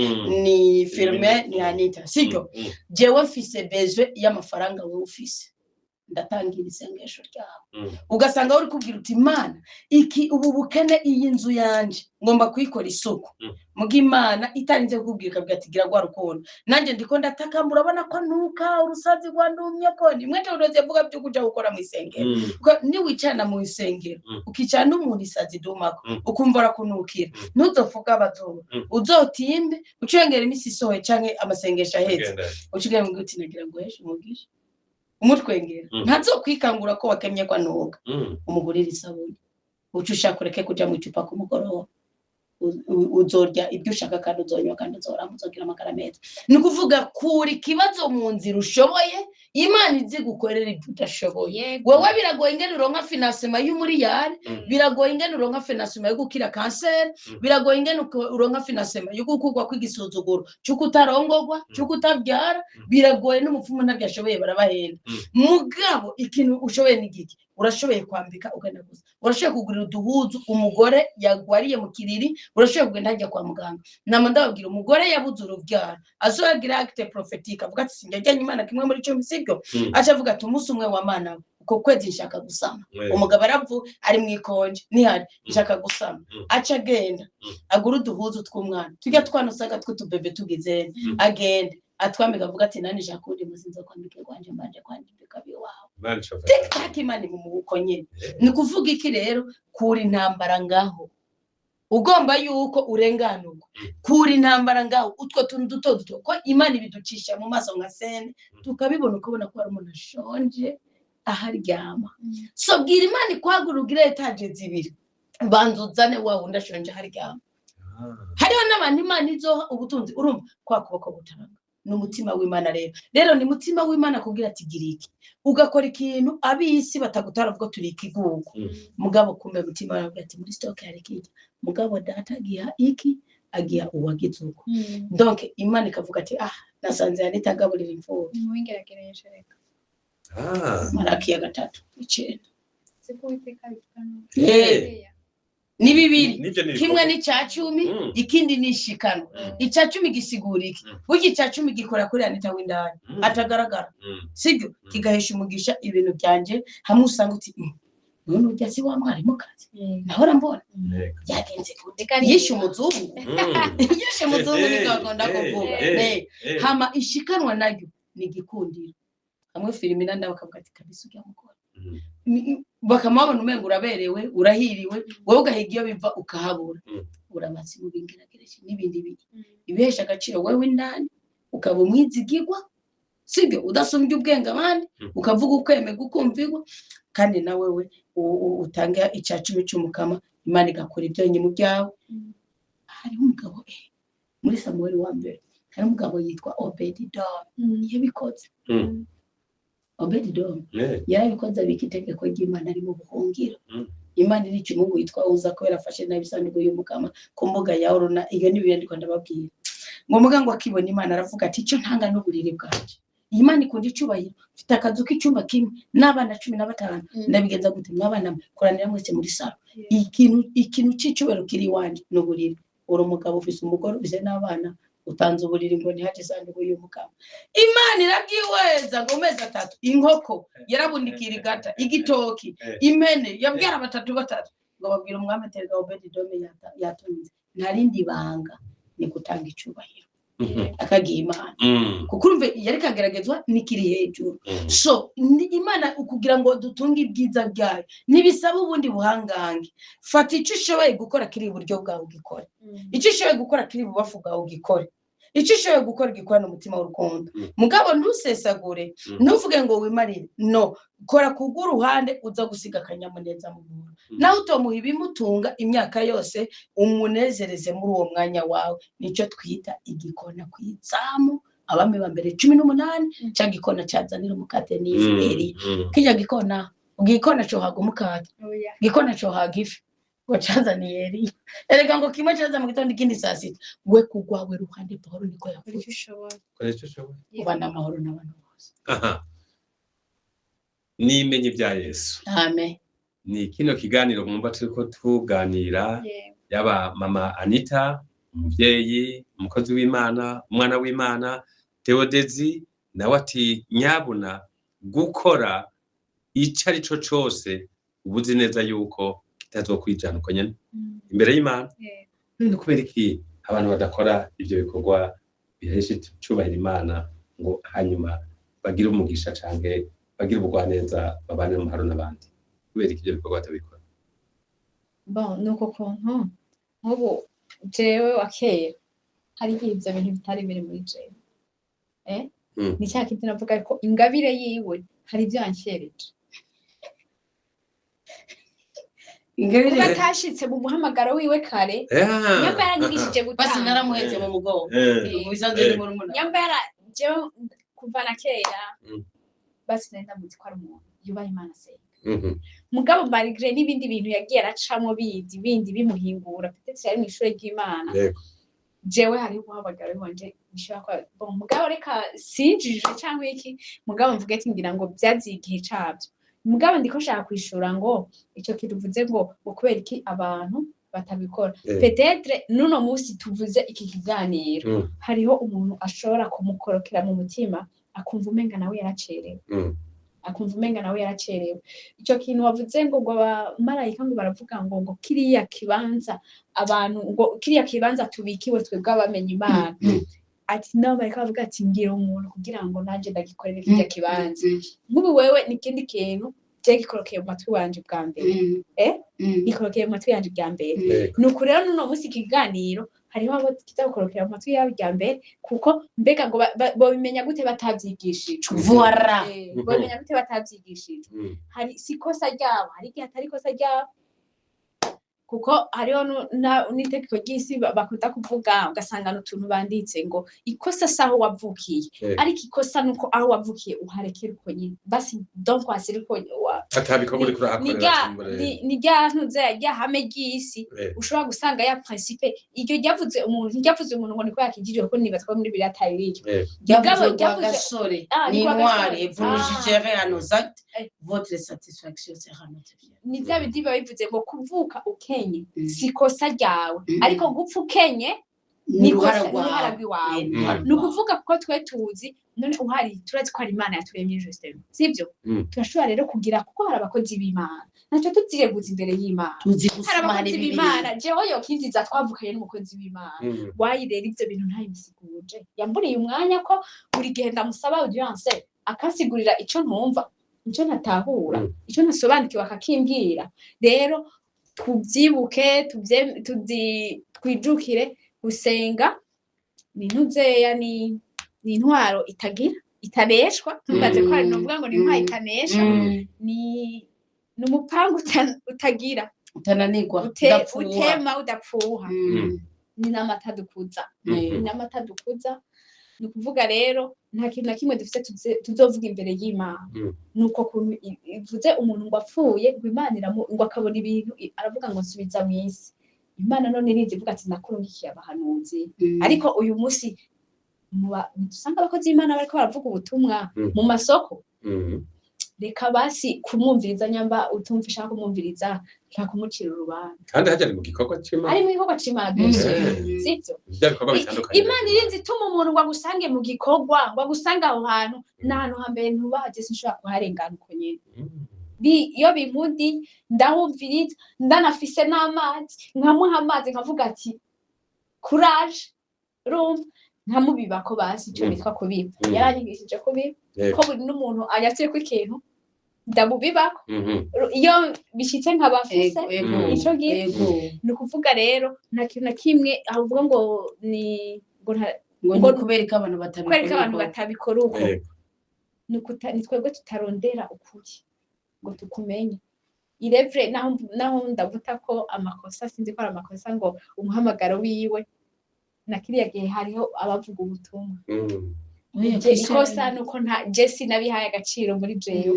ni Firme ni Anita, sibyo jewe mfise bezwe y'amafaranga wowe ufise ndatangira isengesho ryawe. Ugasanga uri kubwira uti Imana iki ubu bukene iyi nzu yanje ngomba kuyikora isuku muga Imana itarinze kukubwira kabwa ati gira gwa rukondo nanje ndiko ndataka murabona ko nuka urusazi rwandumye ko ni mwete uroze vuga byo kuja gukora mu isengero ni wicana mu isengero ukicana umuntu isazi dumako ukumva rakunukira ntuzofuka abazo uzotimbe ucengera imisi sohe canke amasengesho ahetse ucigera mu guti nagira ngo heshe umugisha umutwengera ntazo kwikangura ko wakemye kwa noga umugurira isabuni ucushaka kureke kuja mu icupa ku mugoroba uzorya ibyo ushaka kandi uzonywa kandi uzora muzogira amagara meza. Ni kuvuga kuri kibazo mu nzira ushoboye Imana izi gukorera ibyo udashoboye. Wowe biragoye ingene uronka financement y'umuriyari, biragoye ingene uronka financement yo gukira cancer, biragoye ingene uronka financement yo gukugwa kwigisuzuguro cyuko utarongogwa cyuko utabyara, biragoye n'umupfumu ntabyashoboye barabahenda. Mugabo ikintu ushoboye ni giki urashoboye kwambika ugana gusa, urashoboye kugurira uduhuzu umugore yagwariye mu kiriri, urashoboye kugenda ajya kwa muganga. Nama ndababwira umugore yabuze urubyaro azogira acte prophétique avuga ati sinjya Imana kimwe muri cyo misibyo, acha avuga ati umunsi umwe wa Mana uko kwezi nshaka gusama. Umugabo aravu ari mwikonje nihari nshaka gusama, acha agenda agura uduhuzu tw'umwana tujya twanosaga tw'utubebe tugizene, agenda atwambika avuga ati nani jakundi muzinzo kwambike kwanje mbanje kwandika biwawe tiktak Imana mu mubuko nyene. Ni kuvuga iki rero? Kuri intambara ngaho ugomba yuko urenganurwa, kuri intambara ngaho utwo tuntu duto ko Imana ibiducisha mu maso nka sene tukabibona ukabona ko ari umuntu ashonje aharyama. So bwira Imana kwagurugire etaje zibiri banzuzane wawe ndashonje aharyama. Hariho n'abantu Imana izoha ubutunzi urumva kwa kuboko butanga n'umutima w'Imana rero ni mutima w'Imana kugira ati giriki ugakora ikintu abisi batagutara vuga turi ikigugu mugabo kumbe mutima wawe ati muri stock hari kije mugabo data agiha iki agiha uwagizuko. Donc Imana ikavuga ati nasanze yanitagaburira imfubyi muwingeragereje reka Malaki ya 3:9 sikuwiteka bikana ni bibiri kimwe ni cya 10 ikindi ni shikano. Icya 10 gisigura iki? Buki cya 10 gikora kuri Anita w'indani atagaragara, sibyo kigahesha umugisha ibintu byanje hamwe usanga uti none ujya si wa mwarimu kazi nahora mbona yagenze gute yishe umuzungu yishe umuzungu nikagonda kuvuga hama ishikanwa nayo ni gikundiro hamwe filimi nanda bakavuga ati kabisa ujya mukora bakamabona umengo uraberewe urahiriwe wowe ugahiga iyo biva ukahabura uramazi mubingeragereje n'ibindi biki ibihesha agaciro wewe indani ukaba umwizigirwa, sibyo udasumbye ubwenge abandi ukavuga ukweme gukumvigwa kandi na wewe utanga icya 10 cy'umukama Imana igakora ibyo nyine mu byawe. Hari umugabo muri Samuel wa mbere hari umugabo yitwa Obed-Edom yabikoze Obed-Edom yarabikoze bikitegeko ry'Imana ari mu buhungiro. Imana iri cy'umungu yitwa Uza ko yarafashe nabisandugo y'umukama ku mbuga ya Oruna. Iyo ni bindi ko ndababwira ngo mugango akibona Imana aravuga ati cyo ntanga n'uburiri bwanje. Imana ikunda icyubahiro mfite akazu k'icyumba kimwe n'abana 15 ndabigenza gute mwabana koranira mwese muri salo ikintu cy'icubero kiri wanje n'uburiri. Uri umugabo ufise umugore ufise n'abana utanze uburiri ngo ntihaje sandugo y'umukama. Imana iragiweza ngo mezi 3 inkoko yarabundikira igata igitoki impene yabyara 3 ngo babwira umwami terega Obed-Edom yatunze ntarindi banga ni gutanga icubahiro. akagiha Imana kuko urumva yari kageragezwa nikiri hejuru so Imana ukugira ngo dutunge ibyiza byayo ntibisaba ubundi buhangange fata icyo ushoboye gukora kiri iburyo bwawe ugikore icyo ushoboye gukora kiri ibubafu bwawe ugikore icyo ushoboye gukora gikorana umutima w'urukundo mugabo ntusesagure ntuvuge ngo wimarire no kora kugw'uruhande uza gusiga akanyamuneza mu muntu nawe utomuha ibimutunga imyaka yose umunezereze muri uwo mwanya wawe nicyo twita igikona kw'izamu abami ba mbere 18 cyangwa igikona cyazanira umukate n'iferi kijya gikona ugikona cyo haga umukate gikona cyo haga ifi wacazaniye eri erega ngo kimwe cyaza mu gitondo ikindi saa sita we kugwawe ruhande Paulo niko yavuze koresha shobo ubana amahoro n'abantu bose nimenye bya Yesu amen ni kino kiganiro mwumva turiko tuganira yaba mama Anita umuvyeyi umukozi w'Imana umwana w'Imana Theodezi nawe ati nyabuna gukora icari co cose ubuzi neza yuko kitazokwijana uko nyene imbere y'Imana none kubera iki abantu badakora ivyo bikorwa bihesha cubahira Imana ngo hanyuma bagire umugisha canke bagire ubugwaneza babane mu mahoro n'abandi kubera iki ivyo bikorwa batabikora bon nuko kontu nk'ubu jewe wakeye hari igihe ivyo bintu bitari biri muri jewe ni cya kintu navuga ko ingabire yiwe hari ibyo yanshereje ingabire kuba atashitse mu muhamagaro wiwe kare nyamba yaranyigishije gutanga basi naramuheze mu mugongo bisanzwe ni muri umuntu nyamba jewe kuva na kera basi nenda muzi ko ari umuntu yubaha Imana se mugabo malgré n'ibindi bintu yagiye aracamo bindi bimuhingura peut-être yari mu ishuri ry'Imana jewe hari guhamagara wanje nishaka bon mugabo reka sinjije cyangwa iki mugabo mvuge ati ngira ngo byazigihe cabyo mugabo ndiko shaka kwishura ngo ico kiruvuze ngo kubera iki abantu batabikora peut-être nuno musi tuvuze iki kiganiro hariho umuntu ashobora kumukorokera mu mutima akumva umenga nawe yaracerewe ico kintu wavuze ngo abamarayika ngo baravuga ngo kiriya kibanza abantu ngo kiriya kibanza tubikiwe twebwe abamenye Imana ati nawe bareka bavuga ati ngira umuntu kugira ngo nanje ndagikorere kiriya kibanza nk'ubu wewe nikindi kintu je gikorokeye mu matwi wanje bwa mbere gikorokeye mu matwi yanje bwa mbere nuko rero nuno musi kiganiro hariho abo kitakorokera mu matwi yawe bwa mbere kuko mbega ngo bobimenya gute batavyigishije voilà bobimenya gute batavyigishije hari sikosa ryabo hari igihe atari kosa ryabo kuko hariho n'itegeko ry'isi bakunda kuvuga ugasanga n'utuntu banditse ngo ikosa saho wavukiye ariko ikosa nuko aho wavukiye uharekera uko nyine basi donc wasiriko atabiko muri kurahakorera ni ryantuze hame ry'isi ushobora gusanga ya principe iryo ryavuze umuntu ngo niko yakijije ko nibaza ko muri biratari rike ryavuze gasore ni noire vous jugerez à nos actes votre satisfaction sera notre bien ni bya bindi bivuze ngo kuvuka ukenye sikosa ryawe ariko gupfa ukenye ni uruhara rwawe ni ukuvuga kuko twe tuzi none uhari turazi ko ari Imana yaturemye Justin sibyo turashobora rero kugira kuko hari abakozi b'Imana naco tuzireguza imbere y'Imana hari abakozi b'Imana jewe yo kindiza twavukanye n'umukozi w'Imana wayi rero ivyo bintu ntayimusiguje yamburiye umwanya ko buri gihe ndamusaba audience akasigurira ico ntumva ico natahura ico nasobanukiwe akakimbwira rero tubyibuke twijukire gusenga ni ntuzeya ni intwaro itaneshwa tumaze ko hari novuga ngo ni intwaro itanesha ni umupangu utagira utananirwa utema udapfuha ni n'amatadukuza ni ukuvuga rero nta kintu na kimwe dufite tuzovuga imbere y'Imana nuko kuntu ivuze umuntu ngo apfuye ngo Imana ngo akabona ibintu aravuga ngo nsubiza mu isi Imana none irizi ivuga ati nakurungikiye abahanuzi ariko uyu munsi dusanga abakozi b'Imana bariko baravuga ubutumwa mu masoko reka basi kumwumviriza nyamba utumvisha kumwumviriza nta kumucira urubanza kandi hajari mu gikorwa c'Imana ari mu gikorwa c'Imana sivyo Imana irinzi ituma umuntu ngo agusange mu gikorwa ngo agusanga aho hantu n'ahantu hambere ntubaje sinshobora kuharengana uko nyene iyo binkudi ndahumviriza ndanafise n'amazi nkamuha amazi nkavuga ati courage rumva nkamubibako basi ico bitwa kubiba yaranyigishije kubiba ko buri n'umuntu anyatuye ko ikintu ndamubibako iyo bishitse nkabafise ico gihe ni ukuvuga rero nta kintu na kimwe avuga ngo ni ngo kubereka abantu batabikora uko ni twebwe tutarondera ukuri ngo tukumenye irevre naho ndavuta ko amakosa sinzi ko ari amakosa ngo umuhamagaro wiwe na kiriya gihe hariho abavuga ubutumwa ikosa nuko nta Jesse nabihaye agaciro muri jewe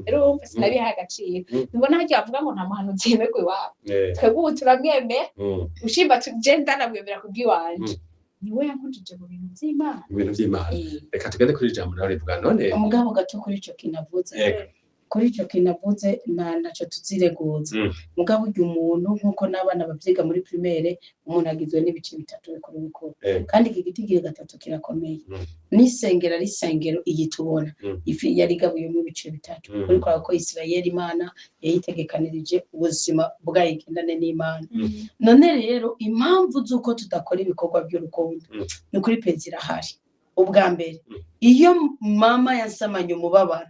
rero wumva sinabihaye agaciro mbona hagiye avuga ngo nta muhanuzi yemegwe iwabo twebwe ubu turamwemera ushimba tugenda namwemera kubw'iwanje niwe yankujije mu bintu vy'Imana reka tugende kuri ijambo nawe rivuga none umugabo gato kuri ico kinavuze kuri ico kinavuze naco tuzireguza mugabo urya umuntu nkuko n'abana bavyiga muri primaire umuntu agizwe n'ibice bitatu bikuru bikuru kandi iki giti gihe gatatu kirakomeye n'isengero risengero iyi tubona ifi yarigabuye mu bice bitatu kuri kwa ko Isirayeli Imana yayitegekanirije ubuzima bwayigendane n'Imana none rero impamvu z'uko tudakora ibikorwa by'urukundo ni kuri pezira hari ubwa mbere iyo mama yansamanye umubabaro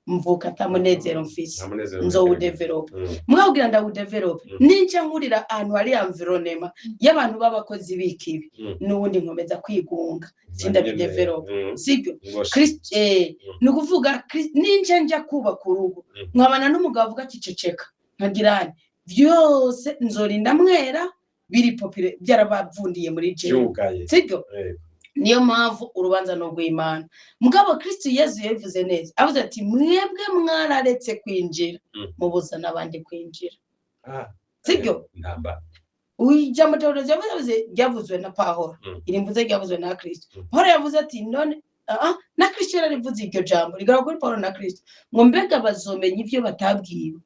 mvuka tamunezero mfise nzowudevelop mwabwira ndawudevelop ninca nkurira ahantu hari environnement y'abantu b'abakozi bikibi n'ubundi nkomeza kwigunga sindabidevelop sibyo Kristo nukuvuga ninca nja kubaka urugo nkabana n'umugabo avuga ciceceka nkagirane byose nzorinda mwera biri popire byarabavundiye muri jewe sibyo niyo mpamvu urubanza no rw'Imana mugabo Kristo Yesu yavuze neza avuze ati mwebwe mwararetse kwinjira mubuza nabandi kwinjira sibyo uija mutoro yavuzwe na Pawulo irimvuze yavuzwe na Kristo Pawulo yavuze ati none na Kristo yarivuze iryo jambo rigara kuri Pawulo na Kristo ngo mbega bazomenya ivyo batabwiwe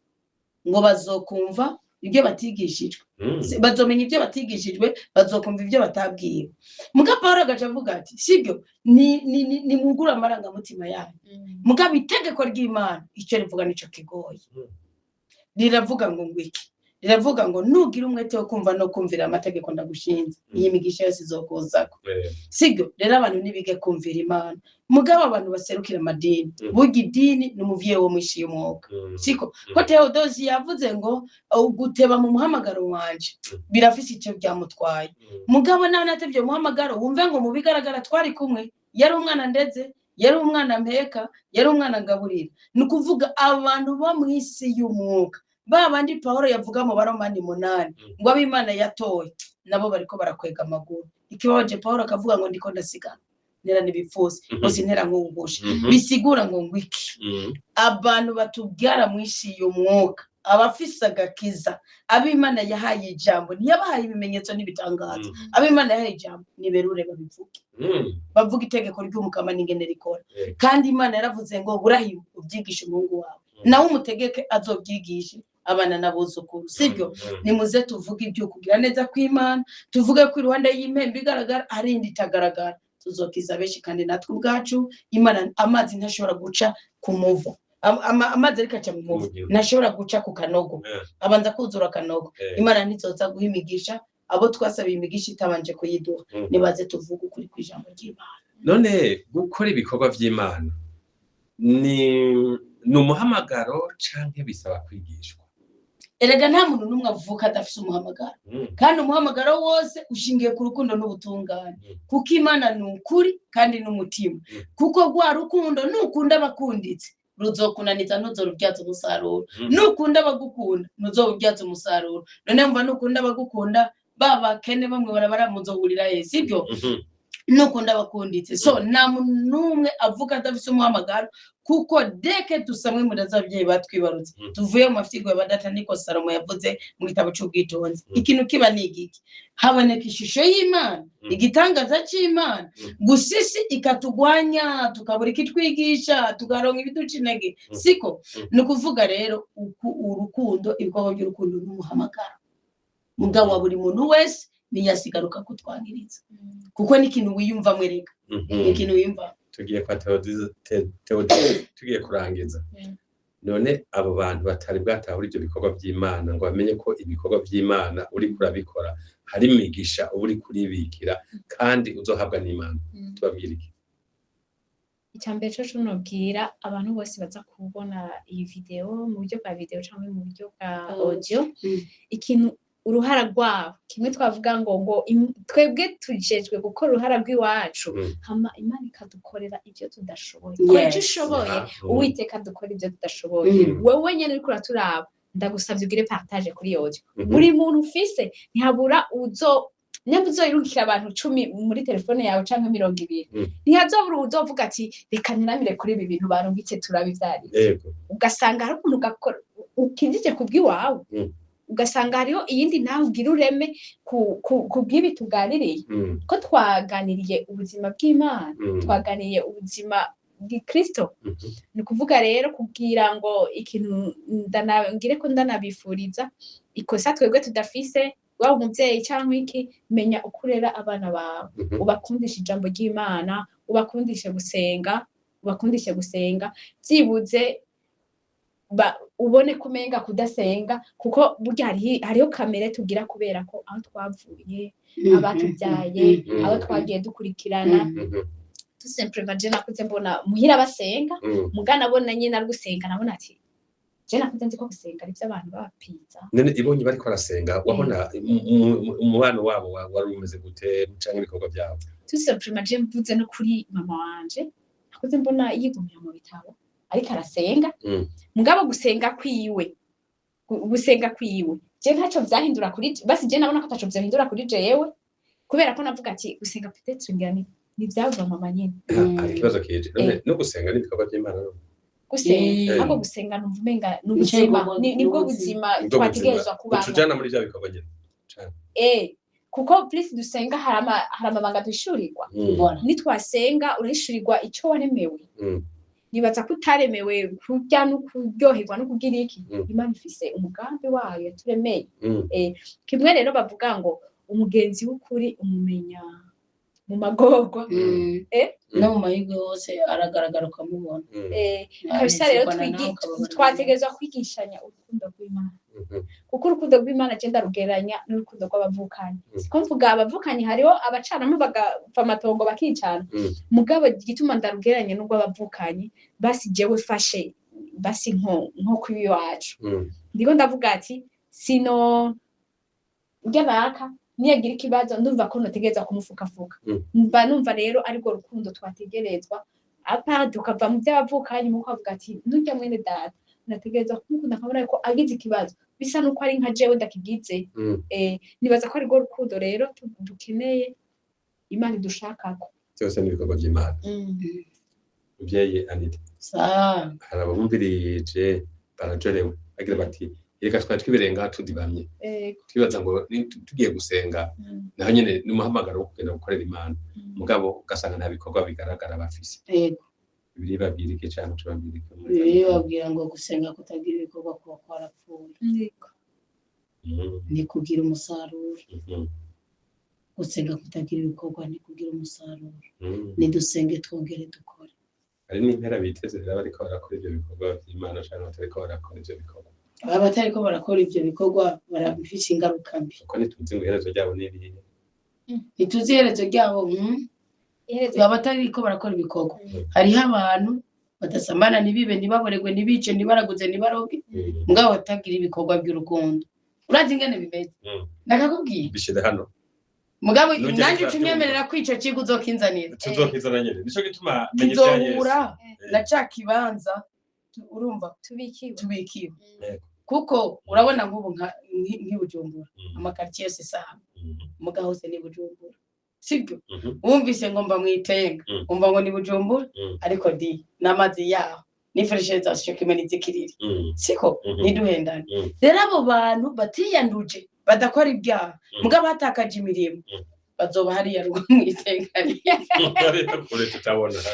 ngo bazokumva ibyo batigishijwe bazomenya ibyo batigishijwe bazokumva ibyo batabwiwe muga Pawulo agaca avuga ati sibyo ni mugura amaranga mutima yanyu muga bitegeko ry'Imana icyo rivuga nico kigoye riravuga ngo ngwiki riravuga ngo nugira umwete wo kumva no kumvira amategeko ndagushinze iyi migisha yose izokuzako sibyo rero abantu nibige kumvira Imana mugabo abantu baserukira amadini burya idini n'umuvye wo mwishi y'umwuka siko ko Theodosi yavuze ngo guteba mu muhamagaro wanje birafise icyo byamutwaye mugabo nawe natevye muhamagaro wumve ngo mu bigaragara twari kumwe yari umwana ndeze yari umwana mpeka yari umwana ngaburira nukuvuga abantu bo mwisi y'umwuka babandi Pawulo yavuga mu Baromani 8 ngo ab'Imana yatoye nabo bariko barakwega amaguru ikibaje Pawulo akavuga ngo ndiko ndasigana nera nibipfusi bose ntera nk'ubusha bisigura ngo ngwiki abantu batubyara mwishi y'umwuka abafise agakiza ab'Imana yahaye ijambo ntiyabahaye ibimenyetso n'ibitangazo ab'Imana yahaye ijambo niberure babivuge bavuga itegeko ry'umukama n'ingene rikora kandi Imana yaravuze ngo burahimu ubyigisha umuhungu wawe nawe umutegeke azobyigisha abana nabuzukuru sibyo nimuze tuvuga ibyo kugira neza kw'Imana tuvuge ko Rwanda y'impembe igaragara arindi tagaragara tuzokiza beshi kandi natwe ubwacu Imana amazi ntashobora guca ku muvo amazi ariko aca mu muvo ntashobora guca ku kanogo abanza kuzura kanogo Imana ntizoza guhimigisha abo twasabiye imigisha itabanje kuyiduha nibaze tuvuga ukuri kw'ijambo ry'Imana none gukora ibikorwa by'Imana ni umuhamagaro canke bisaba kwigishwa erega nta muntu numwe avuka adafise umuhamagaro kandi umuhamagaro wose ushingiye ku rukundo n'ubutungane kuko Imana ni ukuri kandi n'umutima kuko gwa rukundo nukunda abakunditse ruzokunaniza ntuzorubyaza umusaruro nukunda abagukunda ntuzobubyaza umusaruro none mva nukunda abagukunda baba kene bamwe barabara muzohurira Yesu ibyo nukunda abakunditse so nta muntu numwe avuka adafise umuhamagaro kuko deke dusamwe murazabye batwibarutse tuvuye mu mafitigo y'abadata niko Salomo yavuze mu gitabo cy'ubwitonzi ikintu kiba nigiki haboneka ishusho y'Imana igitangaza cy'Imana gusisi ikatugwanya tukabura ikitwigisha tugaronka ibiducinege siko nukuvuga rero urukundo ibikorwa by'urukundo n'umuhamagaro mugabo wa buri muntu wese niyasigaruka kutwangiriza kuko n'ikintu wiyumva mwereka n'ikintu wiyumva tugiye kwa Theodose tugiye kurangiza none abo bantu batari bwatahura ibyo bikorwa by'Imana ngo bamenye ko ibikorwa by'Imana uri kurabikora hari imigisha uba uri kuribikira kandi uzohabwa n'Imana. Tubabwire iki? Icambere cyo nobwira abantu bose baza kubona iyi video mu buryo bwa video cyangwa mu buryo bwa audio ikintu uruhara rwabo kimwe twavuga ngo twebwe tujejwe gukora uruhara rw'iwacu hama Imana ikadukorera ibyo tudashoboye ko ushoboye Uwiteka dukora ibyo tudashoboye wewe nyene uri kuraturaba ndagusavye ugire partage kuri audio buri muntu ufise ntihabura nyambo uzoyirukira abantu 10 muri telefone yawe canke 20 ntihazobura uzovuga ati reka niramire kuri ibi bintu barungitse turabivyari ugasanga hari umuntu gakora ukindije kubwiwawe ugasanga hariho iyindi nawe ugira ureme kubwibi tuganiriye ko twaganiriye ubuzima bw'Imana twaganiriye ubuzima bw'Kristo ni kuvuga rero kugira ngo ikintu ngire ko ndanabifuriza ikosa twebwe tudafise waba umuvyeyi cyangwa iki menya ukurera abana bawe ubakundisha ijambo ry'Imana ubakundishe gusenga byibuze ubone kumenga kudasenga kuko burya hariho kamere tugira kubera ko aho twavuye abatubyaye abo twagiye dukurikirana tout simplement je nakuze mbona muhira basenga mugana abona nyine ari gusenga nabona ati je nakuze nzi ko gusenga ari by'abantu bapiza none ibonye bari ko arasenga wabona umubano wabo wari umeze gute cyangwa ibikorwa byabo tout simplement je mvuze no kuri mama wanje nakuze mbona yigumira mu bitabo ariko arasenga mugabo gusenga kwiwe je ntaco vyahindura kuri basi je nabona ko taco vyahindura kuri jewe kubera ko navuga ati gusenga peut-être ngira ni vyava mama nyene ikibazo kije no gusenga ni ibikorwa by'Imana gusenga ako gusenga numvumenga n'ubuzima nibwo buzima twategerezwa kuba tujana muri bya bikorwa nyene kuko please dusenga hari amabanga dushurirwa nitwasenga urahishurirwa icyo waremewe nibaza ko utaremewe kurya no kuryoherwa no kugira iki Imana ifise umugambi wayo turemeye kimwe rero bavuga ngo umugenzi w'ukuri umumenya mu magorwa no mu mahigo yose aragaragara ukamubona kabisa rero twategerezwa kwigishanya urukundo rw'Imana kuko urukundo rw'Imana agenda rugeranya n'urukundo rw'abavukanyi siko mvuga abavukanyi hariho abacanamo bagapfa amatongo bakicana mugabo gituma ndarugeranye n'urw'abavukanyi basi jewe fashe basi nko kwibi wacu ndiko ndavuga ati sino ngenaka niyagira ikibazo ndumva ko notegereza kumufukafuka mba numva rero ariko rukundo twategerezwa apa dukava mu by'abavukanyi mu kwavuga ati ndujya mwene data nategereza kumukunda nkabona ko agize ikibazo bisa nuko ari nka jewe ndakigize nibaza ko ari go rukundo rero dukeneye Imana idushakako cyose n'ibikorwa by'Imana ubyeyi Anita harabumvirije barajorewe agira bati reka twari twiberenga tudibamye twibaza ngo tugiye gusenga naho nyene n'umuhamagaro wo kugenda gukorera Imana mugabo ugasanga nta bikorwa bigaragara bafise biri babirike cyane tubabirike biri babwira ngo gusenga kutagira ibikorwa kuba kwarapfuye ni kugira umusaruro gusenga kutagira ibikorwa ni kugira umusaruro ni dusenge twongere dukore ari n'impera biteze rero bariko barakora ibyo bikorwa by'Imana cyane batariko barakora ibyo bikorwa abatariko barakora ibyo bikorwa barabifisha ingaruka mbi uko nituzi ngo iherezo ryabo n'irihe nituzi iherezo ryabo abatariko barakora ibikorwa hariho abantu badasambana nibibe nibaboregwe nibice nibaraguze nibaroge mugabo batagira ibikorwa by'urukundo urazi ingene bimeze nakakubwiye bishire hano mugabo nanje ucunyemerera kwica kigo uzokinzanira tuzokizana nyene nico gituma menye bya Yesu na cakibanza urumva tubikiwe kuko urabona nk'ubu nk'ibujumbura amakartier yose saha mugabo hose ni Bujumbura sibyo wumvise ngo mba mwitenga umva ngo ni Bujumbura ariko di namazi yaho nifreshereza shokimeni zikiriri siko niduhendana rero abo bantu batiyanduje badakora ibyaha mugabo hatakaje imirimo bazoba hariya rugo mwitengani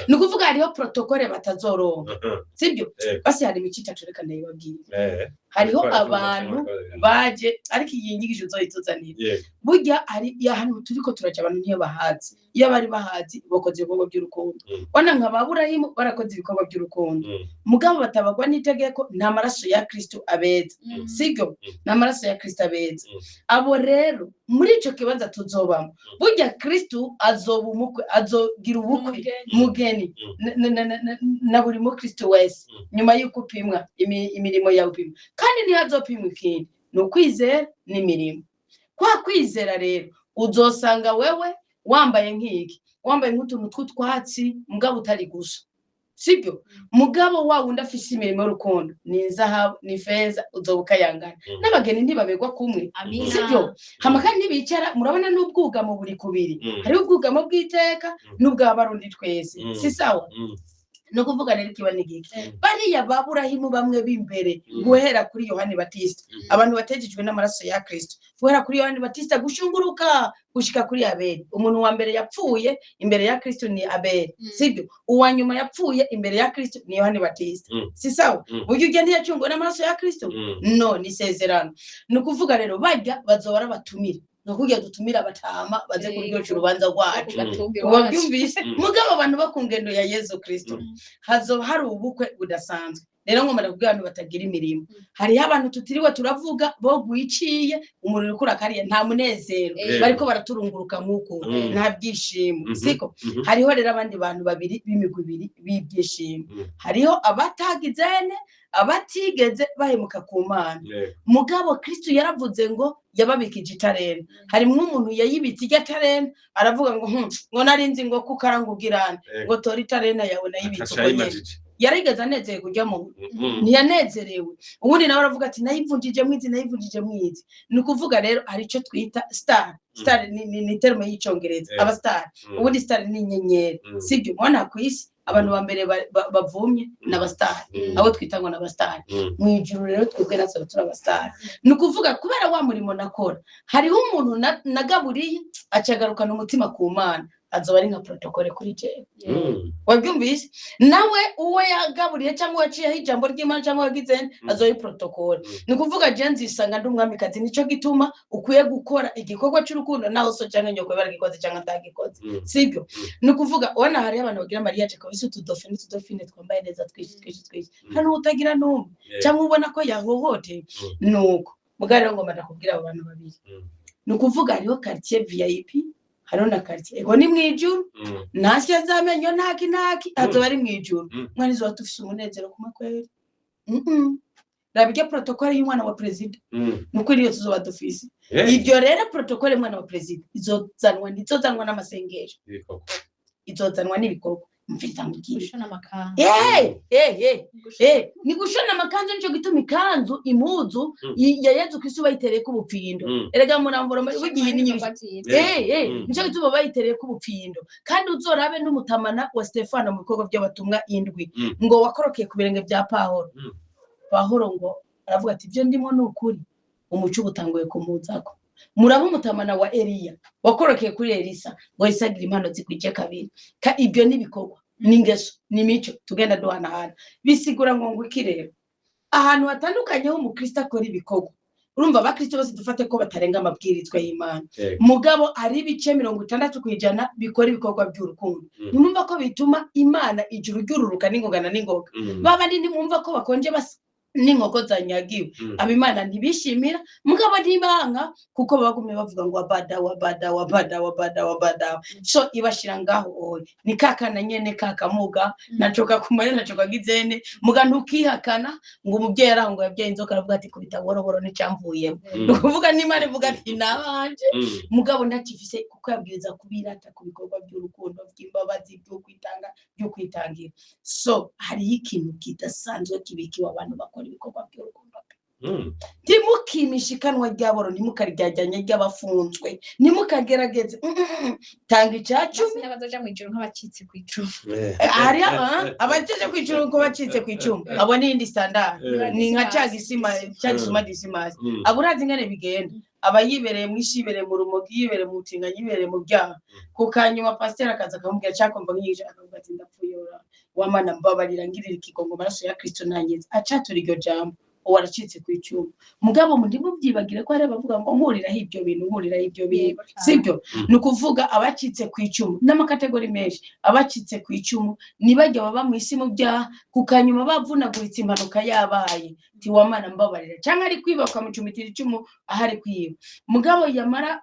nukuvuga hariho protokole batazoronka sibyo basi hari imico itatu reka ndayibabwira hariho abantu baje ariko iyi nyigisho uzoyituzanira burya ari hano turiko turaca abantu niyo bahazi iyo bari bahazi bakoze ibikorwa by'urukundo wana nka Aburahamu barakoze ibikorwa by'urukundo mugabo batabagwa n'itegeko nta maraso ya Kristo abeza sibyo nta maraso ya Kristo abeza abo rero muri ico kibanza tuzobamo burya Kristo azoba umukwe azogira ubukwe mugeni na buri mu Kristo wese nyuma y'uko upimwa imirimo yawe upimwa kandi ntihazopimwa ikindi ni ukwizera n'imirimo kwa kwizera rero uzosanga wewe wambaye nk'iki wambaye nk'utuntu tw'utwatsi mugabo utari gusa sibyo mugabo wa wundi afise imirimo y'urukundo ni zahabu ni feza uzobuka yangana n'abageni ntibabegwa kumwe sibyo hama kandi ntibicara murabona n'ubwugamo buri kubiri hari ubwugamo bw'iteka n'ubw'abarundi twese si sawa no kuvuga rero kiba n'igiki bariya Aburahamu bamwe b'imbere guhera kuri Yohani Batista abantu batejejwe n'amaraso ya Kristo guhera kuri Yohani Batista gushunguruka gushika kuri Abeli umuntu wa mbere yapfuye imbere ya Kristo ni Abeli sibyo uwa nyuma yapfuye imbere ya Kristo ni Yohani Batista si sawa buryo ugende yacungwa n'amaraso ya Kristo no ni sezerano no kuvuga rero bajya bazora batumira no kujya dutumira abatama baze kuryoca urubanza rwacu wabyumvise mugabo abantu bakungendo ya Yesu Kristo hazo hari ubukwe budasanzwe rero ngo mara abantu batagira imirimo hari abantu tutiriwe turavuga bo gwiciye umuriro ukura kariye nta munezero bariko baraturunguruka nkuko nta byishimo siko hariho rero abandi bantu babiri b'imigwi ibiri b'ibyishimo hariho abatagizene abatigeze bahemuka ku Mana mugabo Kristo yaravuze ngo yababikije itarene harimo umuntu yayibitse igitarene aravuga ngo narinzi ngo kukarangugirana ngo tori itarene yawe nayibitse ubonye yarigeze anezeye kujya mu ntiyanezerewe ubundi nawe aravuga ati nayivunjije mwizi ni ukuvuga rero hari icyo twita star ni terme y'icyongereza aba star ubundi star ni inyenyeri sibyo mwana ku isi abantu ba mbere bavumye n'abastar abo twita ngo n'abastar mu ijuru rero twebwe natwe turabastar ni ukuvuga kubera wa murimo nakora hariho umuntu nagaburiye acagarukana umutima ku Mana azoba ari nka protocole kuri je wabyumvise nawe uwo yagaburiye cyangwa waciye ijambo ry'Imana cyangwa wagize azoba protocole ni kuvuga je nzisanga ndumwamikazi nico gituma ukwiye gukora igikorwa cy'urukundo naho so cyangwa nyoko baragikoze cyangwa atagikoze sibyo ni kuvuga ona hari abantu bagira mariage kabisa tudofine twambaye neza twishi hano utagira numwe cyangwa ubona ko yahohote nuko mugare ngo ndakubwira abantu babiri ni kuvuga ariho quartier VIP hano na quartier ego ni mwijuru nasi azamenyo ntaki azoba ari mwijuru mwanizo watufise umunezero kumakwere rabije protocole y'umwana wa president nuko iriyo tuzoba dufise ibyo rero protocole y'umwana wa president izozanwa n'amasengesho izozanwa n'ibikorwa mfita mukishona amakanzu ni gushona amakanzu nico gituma ikanzu impuzu ya Yesu Kristo bayitereye ku bupfindo erega muramvoro bugiye n'inyibisi nico gituma bayitereye ku bupfindo kandi uzorabe n'umutamana wa Stefano mu bikorwa by'abatumwa indwi ngo wakorokeye ku birenge bya Pahoro ngo aravuga ati byo ndimo n'ukuri umuco ubutanguye kumuzako muraba umutamana wa Eliya wakorokeye kuri Elisa ngo isagira impano zikwije kabiri ibyo nibikorwa ningeso nimico tugenda duhanahana bisigura ngo ikirero ahantu hatandukanye ho mu Kristo akora ibikorwa urumva abakristo bose dufate ko batarenga amabwirizwa y'Imana mugabo ari ibice 60% bikora ibikorwa by'urukundo nimumva ko bituma Imana ijuru ryururuka n'ingogana n'ingoga baba ndi mwumva ko bakonje basa n'inkoko zanyagiwe abimana ntibishimira mugabo ntibanga kuko bagumye bavuga ngo wabada so ibashira ngaho ni kakana nyene kakamuga nacoka kumare nacoka gizene muga ntukihakana ngo umubyeyi arango yabyaye inzoka aravuga ati kubita boroboro n'icamvuye nukuvuga n'Imana ivuga ati nabanje mugabo ntakifise kuko yabwiriza kubirata ku bikorwa by'urukundo by'imbabazi byo kwitangira so hari ikintu kidasanzwe kibikiwa abantu bakora ibikorwa by'urukundo ntimukimishikanwa ry'aboro ntimukaryajyanye ry'abafunzwe ntimukagerageze tanga icyacu n'abazoja mu ijuru nk'abacitse ku icumu hari abacitse ku icumu ko bacitse ku icumu abo ni indi standard ni nka cyagisuma disimasi aburazi ngene bigenda abayibereye mwishibereye mu rumogi yibereye mu utinganye yibereye mu byaha kukanyuma pasteur akaza akamubwira cyakomba nk'ije akavuga ati ndapfuyora wamana mbabarira ngirira ikigongo maraso ya Kristo nangeze acatura iryo jambo waracitse ku icumu mugabo mu ndimo byibagire ko hari abavuga ngo nkuriraho ibyo bintu sibyo ni ukuvuga abacitse ku icumu n'amakategori menshi abacitse ku icumu nibajya baba mu isi mu byaha kukanyuma bavunaguritse impanuka yabaye tiwamana mbabarira cyangwa ari kwiba ukamucumitira icumu ahari kwiba mugabo yamara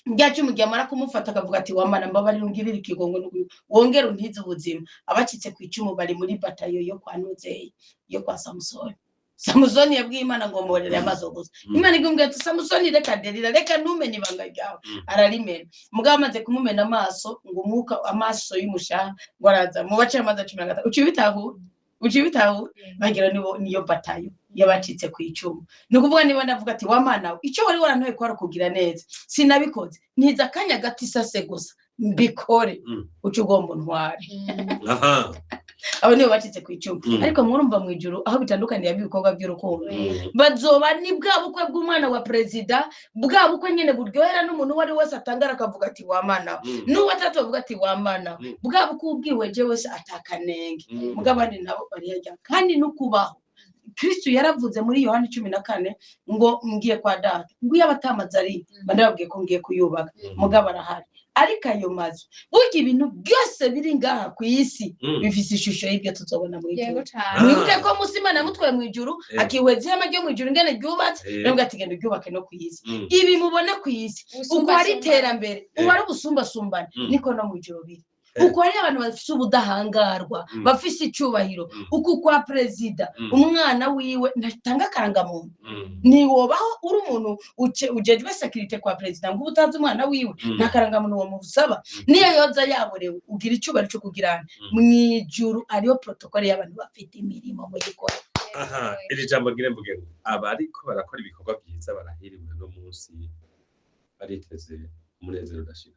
Ngiacu mugiamara kumufata akavuga ati wamana mbabari ngirira ikigongo wongera untize ubuzima abacitse ku icumu bari muri batayo yo kwa Nozeye yo kwa Samusoni yabwiye Imana ngo mborere amaso gusa Imana igumbwiye ati Samusoni reka derira reka ntumenye ibanga ryawe ararimena mugabo amaze kumumena amaso ngo umwuka amaso y'umushaha ngo araza mu bace amaze 15 ucibitaho bagira niyo batayo yabacitse ku icumu nukuvuga niba ndavuga ati wamana icyo wari warantoye ko kugira neza sinabikoze ntiza akanya gati sase gusa mbikore uco ugomba ntware abo nibo bacitse ku icumu ariko murumva mu ijuru aho bitandukaniye ibikorwa by'urukundo bazoba ni bwa bukwe bw'umwana wa president bwa bukwe nyene buryohera n'umuntu wari wese atangara akavuga ati wamana n'uwo atatovuga ati wamana bwa bukwe ubwiwe je wese atakanenge mugabandi nabo bari yajya kandi nukubaho Kristo yaravuze muri Yohana 14 ngo ngiye kwa data ngo yabatamaza ari bandabwiye ko ngiye kuyubaka mugabo arahari ariko ayo mazu burya ibintu byose biri ngaha ku isi bifise ishusho y'ibyo tuzobona mu ijuru mwibuke ko Musimana mutwaye mu ijuru akihweze amajyo mu ijuru ngene ryubatse nubwo atigenda ryubake no ku isi ibi mubona ku isi uko ari terambere uko ari busumbasumbana niko no mu ijuru biri uko ari abantu bafise ubudahangarwa bafise icubahiro uko kwa president umwana wiwe ndatanga karanga muntu ni wobaho uri umuntu ujejwe security kwa president ngo utazi umwana wiwe nakaranga muntu wo mubusaba niyo yoza yaborewe ugira icubahiro cyo kugirana mwijuru ariyo protocol y'abantu bafite imirimo mu gikora iri jambo mvuge abariko barakora ibikorwa byiza barahiriwe no munsi bariteze umunezero udashira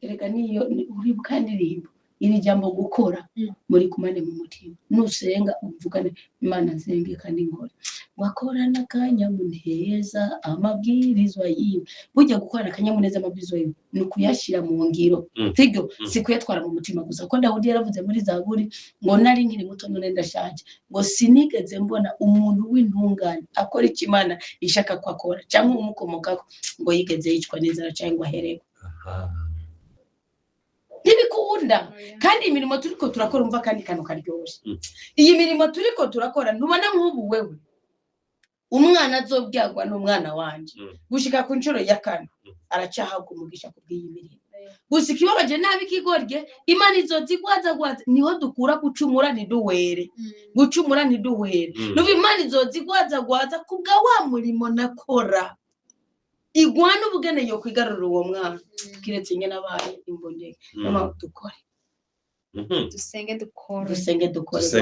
erega niyo uri bukandirimbo iri jambo gukora muri kumane mu mutima nusenga umvugane Imana nzenge kandi ngore wakorana kanyamuneza amabwirizwa yiwe bujya gukorana kanyamuneza amabwirizwa yiwe nukuyashira mu ngiro sibyo sikuyatwara mu mutima gusa ko Dawudi yaravuze muri Zaburi ngo nari nkiri muto none ndashaje ngo sinigeze mbona umuntu w'intungane akora ikimana ishaka kwakora cyangwa umukomokako ngo yigeze yicwa neza cyangwa ahereko nibikunda kandi imirimo turiko turakora umva kandi kano karyoshye iyi mirimo turiko turakora ntubona nk'ubu wewe umwana azobyagwa n'umwana wanje gushika ku ncuro ya kane aracahabwa umugisha kubwiye imirimo gusa ikibabaje nabi kigorye Imana izozigwaza niho dukura gucumura ntiduhere nubu Imana izozigwaza kubwa wa murimo nakora igwana ubugene yo kwigarurira uwo mwana kiretse nyene abaye imbonye nama dukore dusenge dukore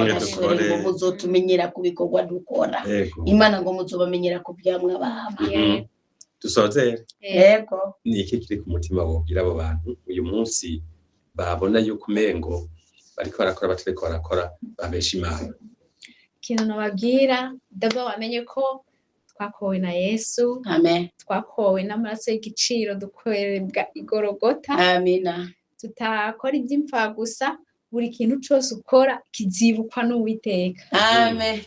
ngo muzotumenyera kubikorwa dukora Imana ngo muzobamenyera ku byamwe abahama dusozere yego ni iki kiri ku mutima wobwira abo bantu uyu munsi babona yuko umengo bariko barakora batariko barakora babesha Imana ikintu nababwira ndabwo bamenye ko twakowe na Yesu amen twakowe n'amaraso y'igiciro dukorerwa igorogota amina tutakora iby'imfa gusa buri kintu cyose ukora kizibukwa n'Uwiteka amen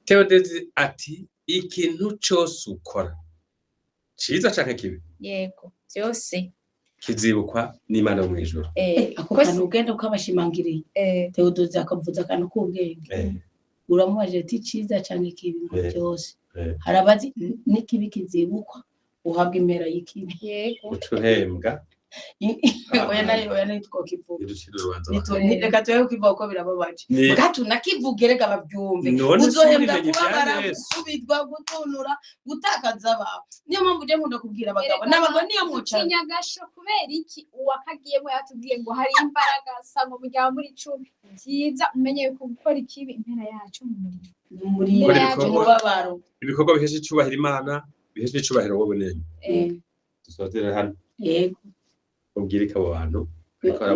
Theodezi ati ikintu cyose ukora ciza canke kibi yego byose kizibukwa n'Imana mu ijuru ako kantu ugenda ukabashimangiriye Theodezi akavuza akantu k'ubwenge uramubaje ati ciza canke kibi ngo byose harabazi n'ikibi kizibukwa uhabwa impera y'ikibi yego utuhembwa oya nayo twokivuga reka tuwe kwivuga ko birababaje gato nakivugerega babyumve uzohembwa kubabara gusubizwa gutunura gutakaza abantu niyo mpamvu je nkunda kubwira abagabo n'abagabo niyo muca kinyagasho kubera iki uwakagiyemo yatubwiye ngo hari imbaraga sango mujya muri 10 byiza umenye ko gukora ikibi impera yacu muri mubabaro ibikorwa bihesha icubahiro Imana bihesha icubahiro wowe nenye dusozera hano yego ubwire abo bantu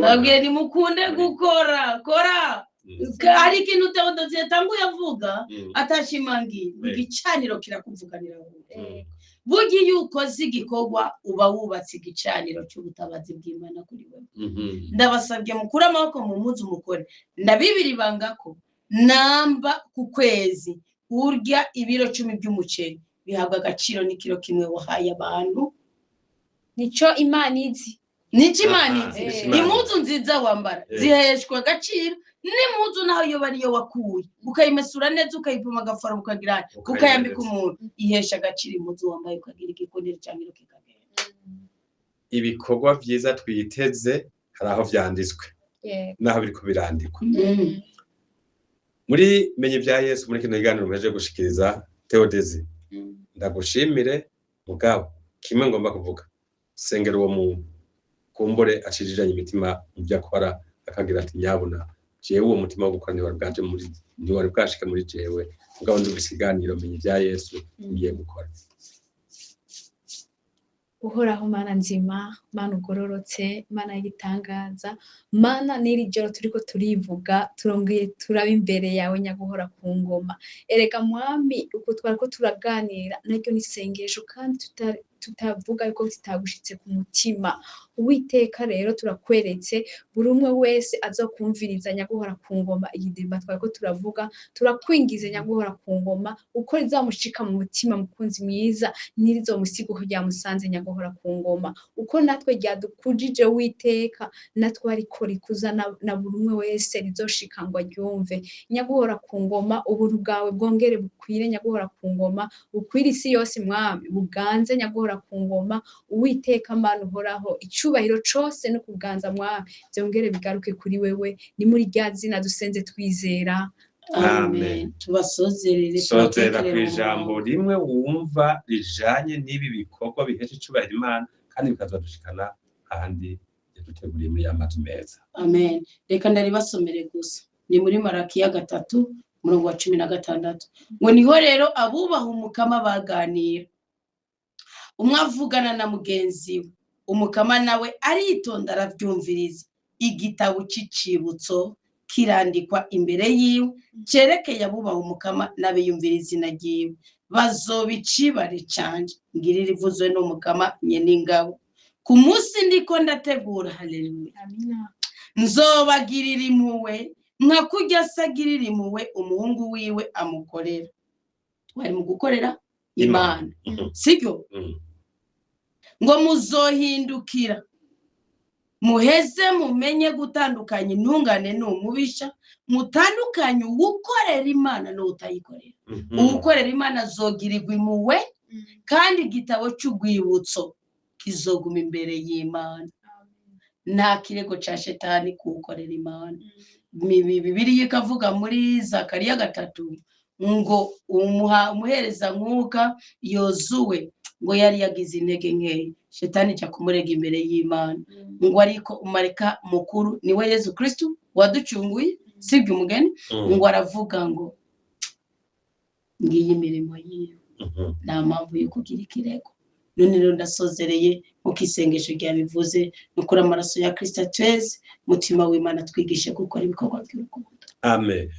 nabwiye ni mukunde gukora hari ikintu Theodezi yatanguye avuga atashimangiye igicaniro kirakuvuganira burya iyo ukoze igikorwa uba wubatse igicaniro cy'ubutabazi bw'Imana kuri wewe ndabasabye mukura amaboko mu muzi umukore ndabibiri banga ko namba ku kwezi urya ibiro 10 by'umuceri bihabwa agaciro n'ikiro kimwe wahaye abantu. nico Imana izi Niki Imana izi. Eh. Impuzu nziza wambara ziheshwa agaciro n'impuzu naho iyo bariyo wakuye ukayimesura neza ukayipima agafara ukagira ukayambika umuntu ihesha agaciro impuzu wambaye ukagira igikonero cyangwa kikagenda. Ibikorwa vyiza twiteze hari aho vyanditswe naho biriko birandikwa. Muri menye vya Yesu muri kino kiganiro mwaje gushikiriza Theodezi, ndagushimire mugabo kimwe ngomba kuvuga sengera uwo muntu kumbure acijijanye imitima mu byo akora akagira ati nyabona jewe uwo mutima wo gukora ntiwari bwashika muri jewe mugabo ndumvise ikiganiro menye vya Yesu ngiye gukora. uhoraho Mana nzima, Mana ugororotse, Mana y'igitangaza, Mana n'iri joro turiko turivuga turongeye turaba imbere yawe nyaguhora ku ngoma. Erega mwami uko twariko turaganira naryo nisengesho kandi tutavuga yuko titagushitse ku mutima. Uwiteka rero turakweretse buri umwe wese azokumviriza nyaguhora ku ngoma igidimba twariko turavuga, turakwingize nyaguhora ku ngoma uko rizamushika mu mutima mukunzi mwiza ntirizomusiga uko ryamusanze nyaguhora ku ngoma, uko natwe ryadukujije Uwiteka natwe ariko rikuza na buri umwe wese rizoshika ngo aryumve. Nyaguhora ku ngoma ubuntu bwawe bwongere bukwire nyaguhora ku ngoma, bukwire isi yose mwami, buganze nyaguhora ku ngoma. Uwiteka Mana uhoraho icubahiro cose no kuganza mwami byongere bigaruke kuri wewe, ni muri rya zina dusenze twizera, amen. Tubasozerere sozera kwijambo rimwe wumva rijanye n'ibi bikorwa bihesha icubahiro Imana kandi bikazodushikana ahandi yaduteguriye muri amazi meza. Amen. Reka ndaribasomere gusa ni muri Malakiya 3:16 ngo niho rero abubaha umukama baganira, umwe avugana na mugenzi we, umukama nawe aritonda aravyumviriza. Igitabo c'icibutso kirandikwa imbere yiwe cerekeye abubaha umukama n'abiyumviriza izina ryiwe, bazobicibare canje ngirira ivuzwe n'umukama nyene ingabo. Ku munsi ndiko ndategura, haleluya, nzobagirira impuhwe nka kurya sagirira impuhwe umuhungu wiwe amukorera. Wari mu gukorera Imana sibyo? Ngo muzohindukira muheze mumenye gutandukanya intungane n'umubisha, mutandukanye uwukorera Imana n'utayikorera. Uwukorera Imana azogirirwa impuhwe kandi igitabo c'urwibutso kizoguma imbere y'Imana. Nta kirego ca shetani kuwukorera Imana. Bibiliya ikavuga muri Zakariya 3 ngo umuhereza mwuka Yozuwe ngo yari yagize intege nke, shetani cya kumurega imbere y'Imana. Ngo ariko umareka mukuru niwe Yesu Kristo waducunguye, sibyo umugeni? Ngo aravuga ngo ngiye imirimo yiwe nta mpamvu yo kugira ikirego. None rero ndasozereye uko isengesho ryabivuze, nukuri amaraso ya Kristo atweze, mutima w'Imana twigishe gukora ibikorwa by'urukundo. Amen.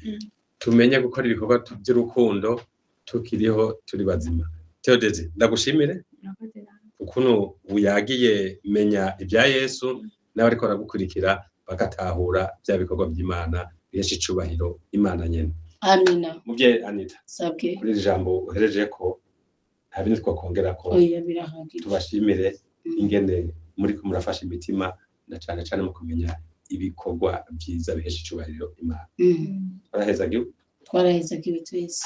Tumenye gukora ibikorwa by'urukundo tukiriho turi bazima. Theodezi, ndagushimire ukuntu uyagiye menya ibya Yesu n'abari ko baragukurikira bagatahura bya bikorwa by'Imana bihesha icubahiro Imana nyene. Amina. Muvye Anita, sabwe kuri ijambo uhereje ko nta bindi twakongera ko tubashimire ingene muri ko murafasha imitima na cyane cyane mu kumenya ibikorwa byiza bihesha icubahiro Imana. Twaraheza twese.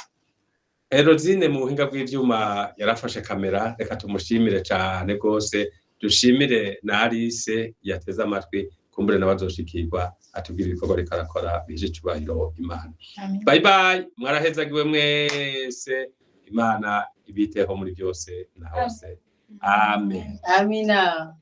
Erodine mu buhinga bw'ivyuma yarafashe kamera, reka tumushimire cyane gose, dushimire na Alice yateze amatwi kumbure nabazoshikirwa atubwira ibikorwa rikarakora bihesha icubahiro Imana. Bye bye, mwarahezagiwe mwese, Imana ibiteho muri byose na hose. Amen. Amina.